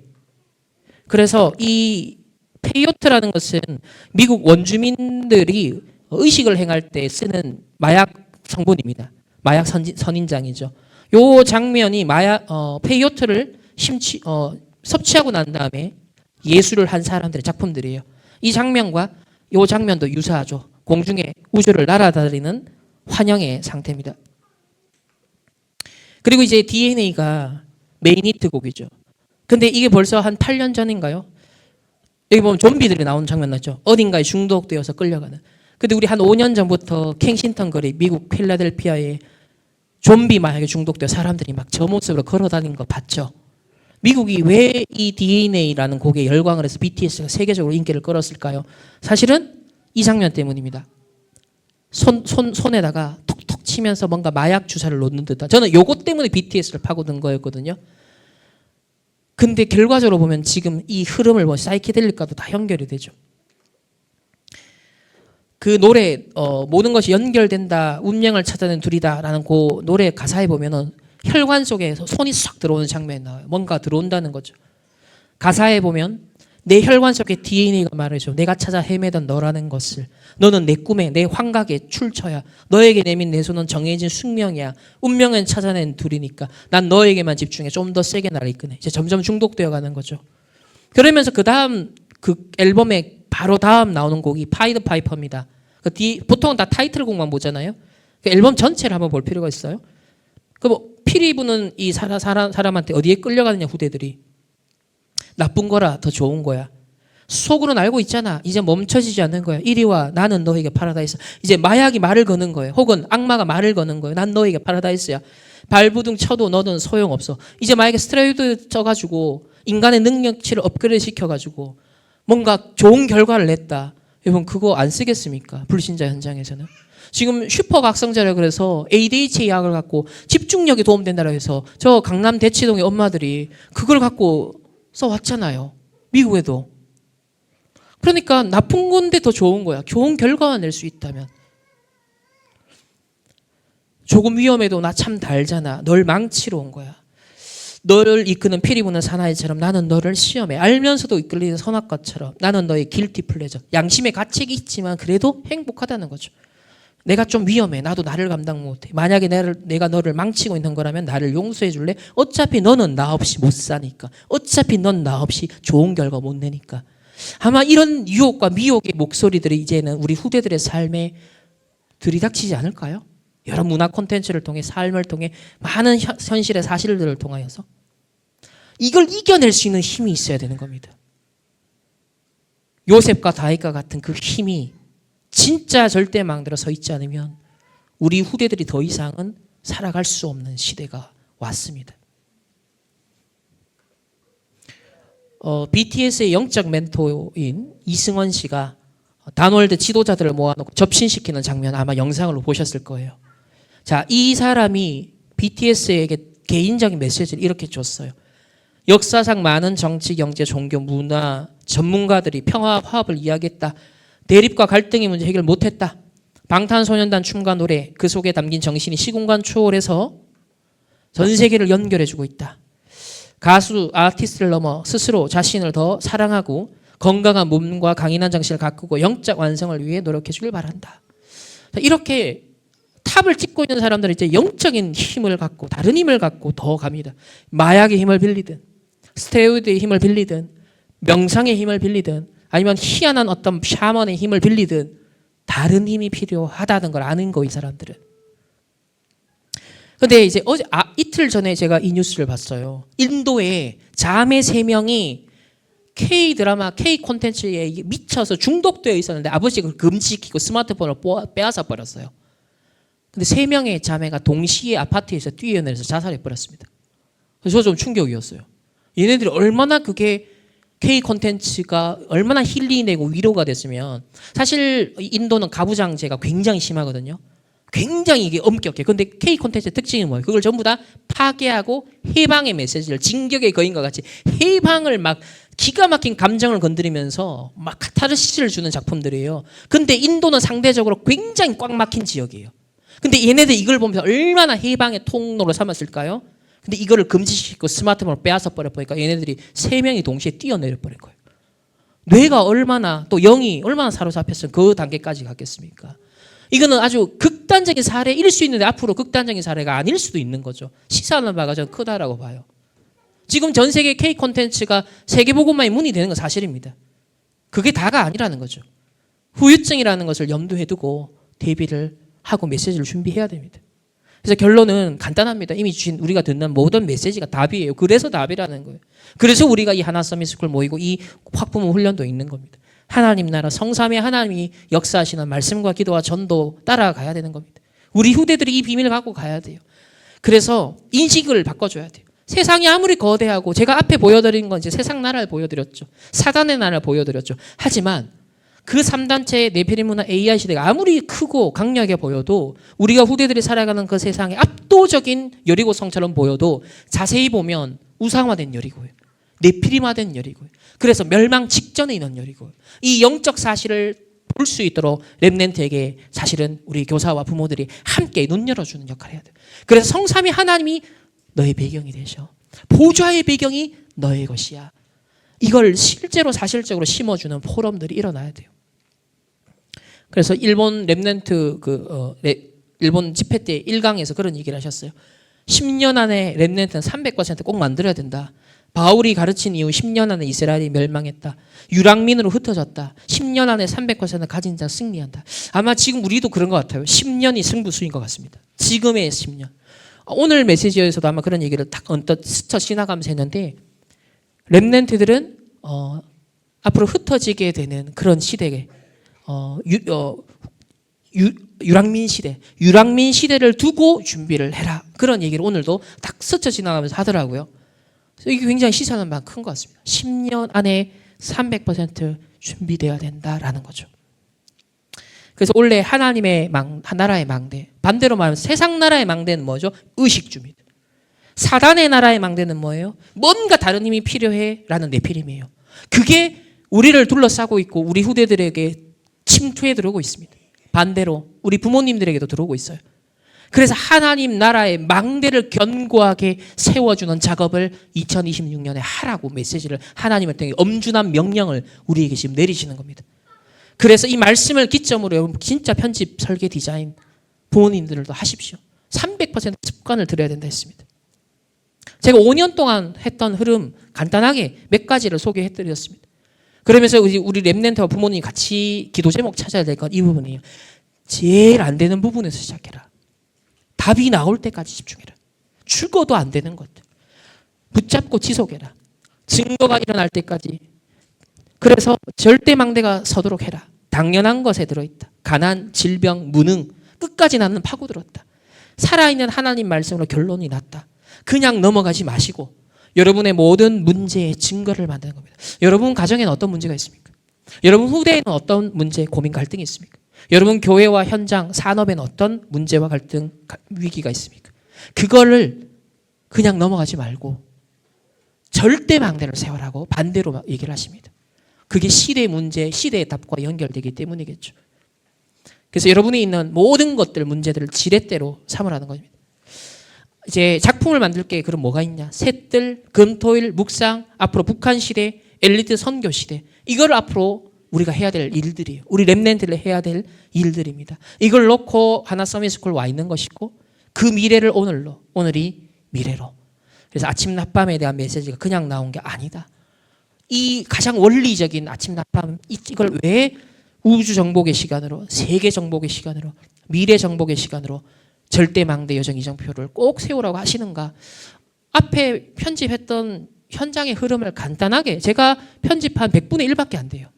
그래서 이 페이오트라는 것은 미국 원주민들이 의식을 행할 때 쓰는 마약 성분입니다. 마약 선인장이죠. 요 장면이 페이오트를 섭취하고 난 다음에 예술을 한 사람들의 작품들이에요. 이 장면과 요 장면도 유사하죠. 공중에 우주를 날아다니는 환영의 상태입니다. 그리고 이제 DNA가 메인 히트 곡이죠. 근데 이게 벌써 한 8년 전인가요? 여기 보면 좀비들이 나오는 장면 났죠. 어딘가에 중독되어서 끌려가는. 근데 우리 한 5년 전부터 캥싱턴 거리 미국 필라델피아에 좀비 마약에 중독되어 사람들이 막 저 모습으로 걸어다니는 거 봤죠. 미국이 왜 이 DNA라는 곡에 열광을 해서 BTS가 세계적으로 인기를 끌었을까요? 사실은 이 장면 때문입니다. 손에다가 톡톡 치면서 뭔가 마약 주사를 놓는 듯한. 저는 요것 때문에 BTS를 파고든 거였거든요. 근데 결과적으로 보면 지금 이 흐름을 사이키델릭과도 다 연결이 되죠. 그 노래 모든 것이 연결된다, 운명을 찾아낸 둘이다라는 그 노래 가사에 보면은 혈관 속에서 손이 싹 들어오는 장면이 나와요. 뭔가 들어온다는 거죠. 가사에 보면 내 혈관 속에 DNA가 말해줘. 내가 찾아 헤매던 너라는 것을. 너는 내 꿈에 내 환각의 출처야. 너에게 내민 내 손은 정해진 숙명이야. 운명은 찾아낸 둘이니까 난 너에게만 집중해. 좀 더 세게 나를 이끄네. 이제 점점 중독되어 가는 거죠. 그러면서 그 다음 그 앨범의 바로 다음 나오는 곡이 파이드 파이퍼입니다. 보통은 다 타이틀곡만 보잖아요. 그 앨범 전체를 한번 볼 필요가 있어요. 그 뭐 피리 부는 이 사람한테 어디에 끌려가느냐 후대들이. 나쁜 거라 더 좋은 거야. 속으로는 알고 있잖아. 이제 멈춰지지 않는 거야. 이리 와. 나는 너에게 파라다이스. 이제 마약이 말을 거는 거예요. 혹은 악마가 말을 거는 거예요. 난 너에게 파라다이스야. 발부둥 쳐도 너는 소용없어. 이제 만약에 스테로이드 쳐가지고 인간의 능력치를 업그레이드 시켜가지고 뭔가 좋은 결과를 냈다. 여러분 그거 안 쓰겠습니까? 불신자 현장에서는. 지금 슈퍼각성자라 그래서 ADHD 약을 갖고 집중력에 도움된다고 해서 저 강남 대치동의 엄마들이 그걸 갖고 써왔잖아요. 미국에도. 그러니까 나쁜 건데 더 좋은 거야. 좋은 결과가 낼 수 있다면. 조금 위험해도 나 참 달잖아. 널 망치러 온 거야. 너를 이끄는 피리 부는 사나이처럼 나는 너를 시험해. 알면서도 이끌리는 선악과처럼 나는 너의 길티 플레저. 양심의 가책이 있지만 그래도 행복하다는 거죠. 내가 좀 위험해. 나도 나를 감당 못해. 만약에 내가 너를 망치고 있는 거라면 나를 용서해 줄래? 어차피 너는 나 없이 못 사니까. 어차피 넌 나 없이 좋은 결과 못 내니까. 아마 이런 유혹과 미혹의 목소리들이 이제는 우리 후대들의 삶에 들이닥치지 않을까요? 여러 문화 콘텐츠를 통해 삶을 통해 많은 현실의 사실들을 통하여서 이걸 이겨낼 수 있는 힘이 있어야 되는 겁니다. 요셉과 다윗과 같은 그 힘이 진짜 절대망대로 서 있지 않으면 우리 후대들이 더 이상은 살아갈 수 없는 시대가 왔습니다. BTS의 영적 멘토인 이승원 씨가 단월드 지도자들을 모아놓고 접신시키는 장면 아마 영상으로 보셨을 거예요. 자, 이 사람이 BTS에게 개인적인 메시지를 이렇게 줬어요. 역사상 많은 정치, 경제, 종교, 문화 전문가들이 평화, 화합을 이야기했다. 대립과 갈등의 문제 해결 못했다. 방탄소년단 춤과 노래 그 속에 담긴 정신이 시공간 초월해서 전 세계를 연결해주고 있다. 가수, 아티스트를 넘어 스스로 자신을 더 사랑하고 건강한 몸과 강인한 정신을 가꾸고 영적 완성을 위해 노력해 주길 바란다. 이렇게 탑을 찍고 있는 사람들은 이제 영적인 힘을 갖고 다른 힘을 갖고 더 갑니다. 마약의 힘을 빌리든 스테로이드의 힘을 빌리든 명상의 힘을 빌리든 아니면 희한한 어떤 샤먼의 힘을 빌리든 다른 힘이 필요하다는 걸 아는 거 이 사람들은. 근데 이제 이틀 전에 제가 이 뉴스를 봤어요. 인도에 자매 3명이 K 드라마, K 콘텐츠에 미쳐서 중독되어 있었는데 아버지가 그걸 금지시키고 스마트폰을 빼앗아 버렸어요. 근데 3명의 자매가 동시에 아파트에서 뛰어내려서 자살해 버렸습니다. 그래서 저 좀 충격이었어요. 얘네들이 얼마나 그게 K 콘텐츠가 얼마나 힐링이 되고 위로가 됐으면. 사실 인도는 가부장제가 굉장히 심하거든요. 굉장히 이게 엄격해. 근데 K 콘텐츠의 특징이 뭐예요? 그걸 전부 다 파괴하고 해방의 메시지를 진격의 거인과 같이 해방을 막 기가 막힌 감정을 건드리면서 막 카타르시스를 주는 작품들이에요. 근데 인도는 상대적으로 굉장히 꽉 막힌 지역이에요. 근데 얘네들 이걸 보면서 얼마나 해방의 통로로 삼았을까요? 근데 이거를 금지시키고 스마트폰을 빼앗아 버려보니까 얘네들이 3명이 동시에 뛰어내려 버린 거예요. 뇌가 얼마나 또 영이 얼마나 사로잡혔으면 그 단계까지 갔겠습니까? 이거는 아주 극단적인 사례일 수 있는데 앞으로 극단적인 사례가 아닐 수도 있는 거죠. 시사하는 바가 좀 크다라고 봐요. 지금 전 세계 K 콘텐츠가 세계보고만이 문이 되는 건 사실입니다. 그게 다가 아니라는 거죠. 후유증이라는 것을 염두에 두고 대비를 하고 메시지를 준비해야 됩니다. 그래서 결론은 간단합니다. 이미 주신 우리가 듣는 모든 메시지가 답이에요. 그래서 답이라는 거예요. 그래서 우리가 이 하나 서밋스쿨 모이고 이 학부모 훈련도 있는 겁니다. 하나님 나라 성삼위 하나님이 역사하시는 말씀과 기도와 전도 따라가야 되는 겁니다. 우리 후대들이 이 비밀을 갖고 가야 돼요. 그래서 인식을 바꿔줘야 돼요. 세상이 아무리 거대하고 제가 앞에 보여드린 건 이제 세상 나라를 보여드렸죠. 사단의 나라를 보여드렸죠. 하지만 그 3단체의 네피림 문화 AI 시대가 아무리 크고 강력해 보여도 우리가 후대들이 살아가는 그 세상에 압도적인 여리고성처럼 보여도 자세히 보면 우상화된 여리고예요. 네피림화된 여리고예요. 그래서 멸망 직전에 있는 여리고예요. 이 영적 사실을 볼 수 있도록 렘넌트에게 사실은 우리 교사와 부모들이 함께 눈 열어주는 역할을 해야 돼요. 그래서 성삼위 하나님이 너의 배경이 되셔. 보좌의 배경이 너의 것이야. 이걸 실제로 사실적으로 심어주는 포럼들이 일어나야 돼요. 그래서 일본 렘넌트 일본 집회 때 1강에서 그런 얘기를 하셨어요. 10년 안에 렘넌트는 300%꼭 만들어야 된다. 바울이 가르친 이후 10년 안에 이스라엘이 멸망했다. 유랑민으로 흩어졌다. 10년 안에 300% 가진 자 승리한다. 아마 지금 우리도 그런 것 같아요. 10년이 승부수인 것 같습니다. 지금의 10년. 오늘 메시지에서도 아마 그런 얘기를 딱 언뜻 스쳐 지나가면서 했는데 렘넌트들은 앞으로 흩어지게 되는 그런 시대에 유랑민 시대를 두고 준비를 해라. 그런 얘기를 오늘도 딱 스쳐 지나가면서 하더라고요. 그래서 이게 굉장히 시사는 큰 것 같습니다. 10년 안에 300% 준비되어야 된다라는 거죠. 그래서 원래 하나님의 나라의 망대, 반대로 말하면 세상 나라의 망대는 뭐죠? 의식주입니다. 사단의 나라의 망대는 뭐예요? 뭔가 다른 힘이 필요해라는 내피림이에요. 그게 우리를 둘러싸고 있고 우리 후대들에게 침투해 들어오고 있습니다. 반대로 우리 부모님들에게도 들어오고 있어요. 그래서 하나님 나라의 망대를 견고하게 세워주는 작업을 2026년에 하라고 메시지를 하나님을 통해 엄중한 명령을 우리에게 지금 내리시는 겁니다. 그래서 이 말씀을 기점으로 여러분 진짜 편집 설계 디자인 부모님들도 하십시오. 300% 습관을 들여야 된다 했습니다. 제가 5년 동안 했던 흐름 간단하게 몇 가지를 소개해 드렸습니다. 그러면서 우리 랩넨트와 부모님이 같이 기도 제목 찾아야 될 건 이 부분이에요. 제일 안 되는 부분에서 시작해라. 답이 나올 때까지 집중해라. 죽어도 안 되는 것들 붙잡고 지속해라. 증거가 일어날 때까지. 그래서 절대 망대가 서도록 해라. 당연한 것에 들어있다. 가난, 질병, 무능 끝까지 나는 파고들었다. 살아있는 하나님 말씀으로 결론이 났다. 그냥 넘어가지 마시고 여러분의 모든 문제의 증거를 만드는 겁니다. 여러분 가정에는 어떤 문제가 있습니까? 여러분 후대에는 어떤 문제, 고민, 갈등이 있습니까? 여러분 교회와 현장, 산업에는 어떤 문제와 갈등, 위기가 있습니까? 그거를 그냥 넘어가지 말고 절대 망대를 세워라고 반대로 얘기를 하십니다. 그게 시대의 문제, 시대의 답과 연결되기 때문이겠죠. 그래서 여러분이 있는 모든 것들, 문제들을 지렛대로 삼으라는 겁니다. 이제 작품을 만들 게 그럼 뭐가 있냐? 셋들, 금토일, 묵상, 앞으로 북한 시대, 엘리트 선교 시대. 이걸 앞으로 우리가 해야 될 일들이에요. 우리 랩넨트를 해야 될 일들입니다. 이걸 놓고 하나 서밋스쿨 와 있는 것이고 그 미래를 오늘이 미래로. 그래서 아침 낮밤에 대한 메시지가 그냥 나온 게 아니다. 이 가장 원리적인 아침 낮밤 이걸 왜 우주 정복의 시간으로, 세계 정복의 시간으로, 미래 정복의 시간으로 절대 망대 여정 이정표를 꼭 세우라고 하시는가? 앞에 편집했던 현장의 흐름을 간단하게 제가 편집한 100분의 1밖에 안 돼요.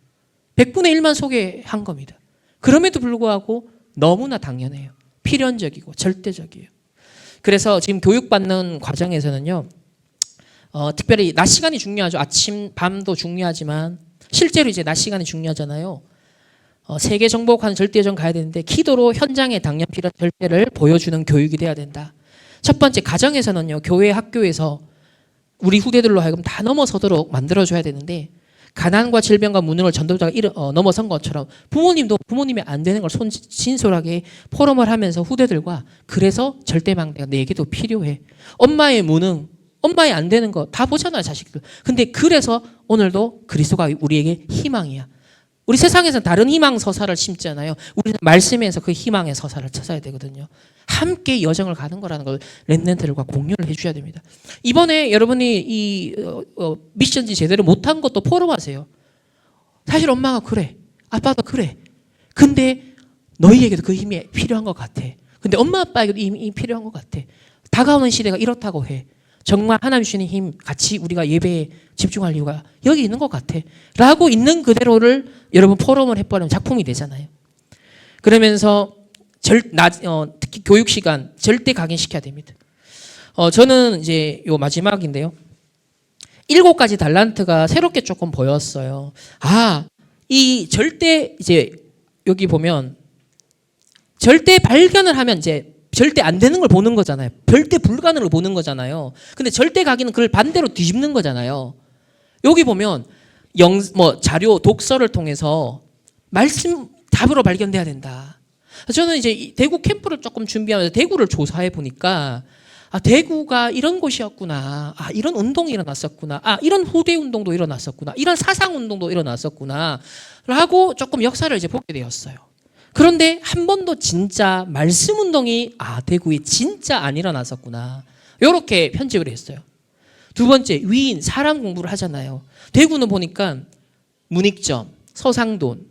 100분의 1만 소개한 겁니다. 그럼에도 불구하고 너무나 당연해요. 필연적이고 절대적이에요. 그래서 지금 교육받는 과정에서는요. 특별히 낮 시간이 중요하죠. 아침, 밤도 중요하지만 실제로 이제 낮 시간이 중요하잖아요. 세계 정복하는 절대여정 가야 되는데 기도로 현장의 당연 필연 절대를 보여주는 교육이 돼야 된다. 첫 번째 가정에서는요. 교회 학교에서 우리 후대들로 하여금 다 넘어서도록 만들어줘야 되는데 가난과 질병과 무능을 전도자가 넘어선 것처럼 부모님도 부모님이 안 되는 걸 진솔하게 포럼을 하면서 후대들과 그래서 절대망대가 내게도 필요해. 엄마의 무능, 엄마의 안 되는 거 다 보잖아요 자식들. 근데 그래서 오늘도 그리스도가 우리에게 희망이야. 우리 세상에서는 다른 희망 서사를 심잖아요. 우리는 말씀에서 그 희망의 서사를 찾아야 되거든요. 함께 여정을 가는 거라는 걸 랩넨트들과 공유를 해줘야 됩니다. 이번에 여러분이 이 미션지 제대로 못한 것도 포럼하세요. 사실 엄마가 그래, 아빠도 그래. 근데 너희에게도 그 힘이 필요한 것 같아. 근데 엄마 아빠에게도 이 힘이 필요한 것 같아. 다가오는 시대가 이렇다고 해. 정말 하나님 주시는 힘 같이 우리가 예배에 집중할 이유가 여기 있는 것 같아. 라고 있는 그대로를 여러분 포럼을 해버리면 작품이 되잖아요. 그러면서 특히 교육 시간 절대 각인시켜야 됩니다. 저는 이제 요 마지막인데요. 7가지 달란트가 새롭게 조금 보였어요. 이 절대 이제 여기 보면 절대 발견을 하면 이제 절대 안 되는 걸 보는 거잖아요. 절대 불가능을 보는 거잖아요. 근데 절대 각인은 그걸 반대로 뒤집는 거잖아요. 여기 보면 자료, 독서를 통해서 말씀 답으로 발견돼야 된다. 저는 이제 대구 캠프를 조금 준비하면서 대구를 조사해 보니까 대구가 이런 곳이었구나. 이런 운동이 일어났었구나. 이런 후대 운동도 일어났었구나. 이런 사상 운동도 일어났었구나. 라고 조금 역사를 이제 보게 되었어요. 그런데 한 번도 진짜 말씀 운동이 대구에 진짜 안 일어났었구나. 이렇게 편집을 했어요. 두 번째, 위인, 사람 공부를 하잖아요. 대구는 보니까 문익점, 서상돈,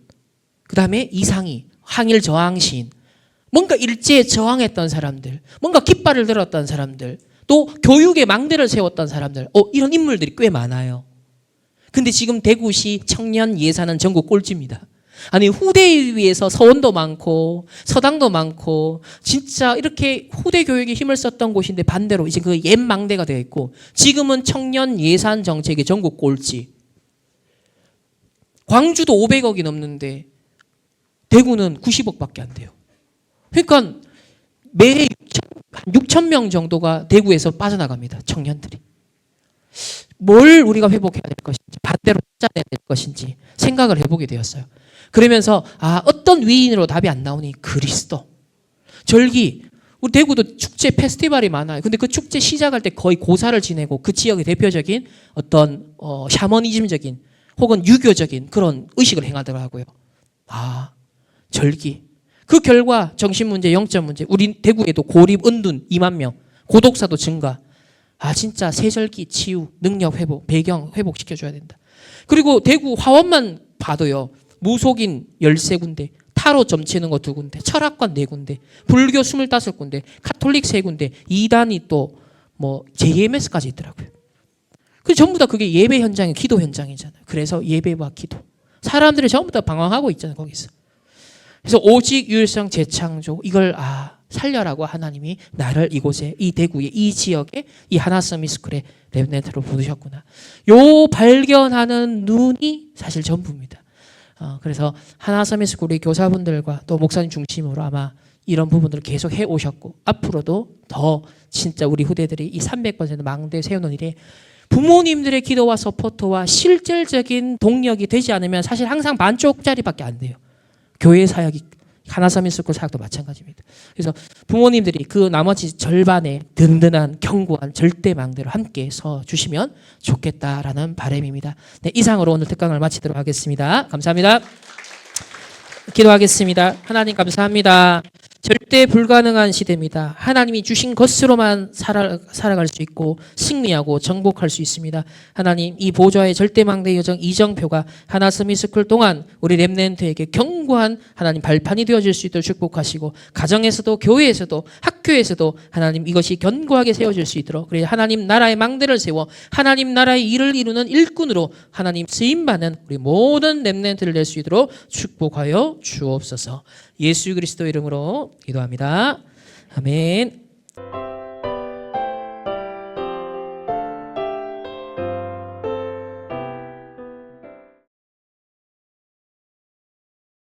그 다음에 이상희, 항일 저항시인, 뭔가 일제에 저항했던 사람들, 뭔가 깃발을 들었던 사람들, 또 교육의 망대를 세웠던 사람들, 이런 인물들이 꽤 많아요. 근데 지금 대구시 청년 예산은 전국 꼴찌입니다. 아니 후대에 위해서 서원도 많고 서당도 많고 진짜 이렇게 후대 교육에 힘을 썼던 곳인데 반대로 이제 그 옛 망대가 되어 있고 지금은 청년 예산 정책의 전국 꼴찌. 광주도 500억이 넘는데 대구는 90억밖에 안 돼요. 그러니까 매해 6천 명 정도가 대구에서 빠져나갑니다. 청년들이. 뭘 우리가 회복해야 될 것인지 반대로 찾아내야 될 것인지 생각을 해보게 되었어요. 그러면서 어떤 위인으로 답이 안 나오니 그리스도. 절기. 우리 대구도 축제 페스티벌이 많아요. 근데 그 축제 시작할 때 거의 고사를 지내고 그 지역의 대표적인 어떤 샤머니즘적인 혹은 유교적인 그런 의식을 행하더라고요. 절기. 그 결과 정신문제, 영적문제, 우리 대구에도 고립, 은둔 2만 명, 고독사도 증가. 진짜 세절기 치유, 능력 회복, 배경 회복시켜줘야 된다. 그리고 대구 화원만 봐도요. 무속인 13군데, 타로 점치는 거 2군데, 철학관 4군데, 불교 25군데, 카톨릭 3군데, 이단이 또 뭐 JMS까지 있더라고요. 그 전부 다 그게 예배 현장이 기도 현장이잖아요. 그래서 예배와 기도. 사람들이 전부 다 방황하고 있잖아요. 거기서. 그래서 오직 유일성 재창조 이걸 살려라고 하나님이 나를 이곳에 이 대구에 이 지역에 이 하나서미스쿨의 렘넌트로 부르셨구나. 요 발견하는 눈이 사실 전부입니다. 그래서 하나서미스쿨의 교사분들과 또 목사님 중심으로 아마 이런 부분들을 계속 해오셨고 앞으로도 더 진짜 우리 후대들이 이 300% 망대 세우는 일에 부모님들의 기도와 서포트와 실질적인 동력이 되지 않으면 사실 항상 반쪽짜리밖에 안 돼요. 교회 사역이 하나서미스쿨 사역도 마찬가지입니다. 그래서 부모님들이 그 나머지 절반의 든든한 견고한 절대망대로 함께 서 주시면 좋겠다라는 바람입니다. 네, 이상으로 오늘 특강을 마치도록 하겠습니다. 감사합니다. 기도하겠습니다. 하나님 감사합니다. 절대 불가능한 시대입니다. 하나님이 주신 것으로만 살아갈 수 있고 승리하고 정복할 수 있습니다. 하나님 이 보좌의 절대망대 여정 이정표가 하나서미스쿨 동안 우리 렘넌트에게 견고한 하나님 발판이 되어질 수 있도록 축복하시고 가정에서도 교회에서도 학교에서도 하나님 이것이 견고하게 세워질 수 있도록 그래야 하나님 나라의 망대를 세워 하나님 나라의 일을 이루는 일꾼으로 하나님 쓰임받는 우리 모든 렘넌트를 낼 수 있도록 축복하여 주옵소서. 예수 그리스도 이름으로 기도합니다. 아멘.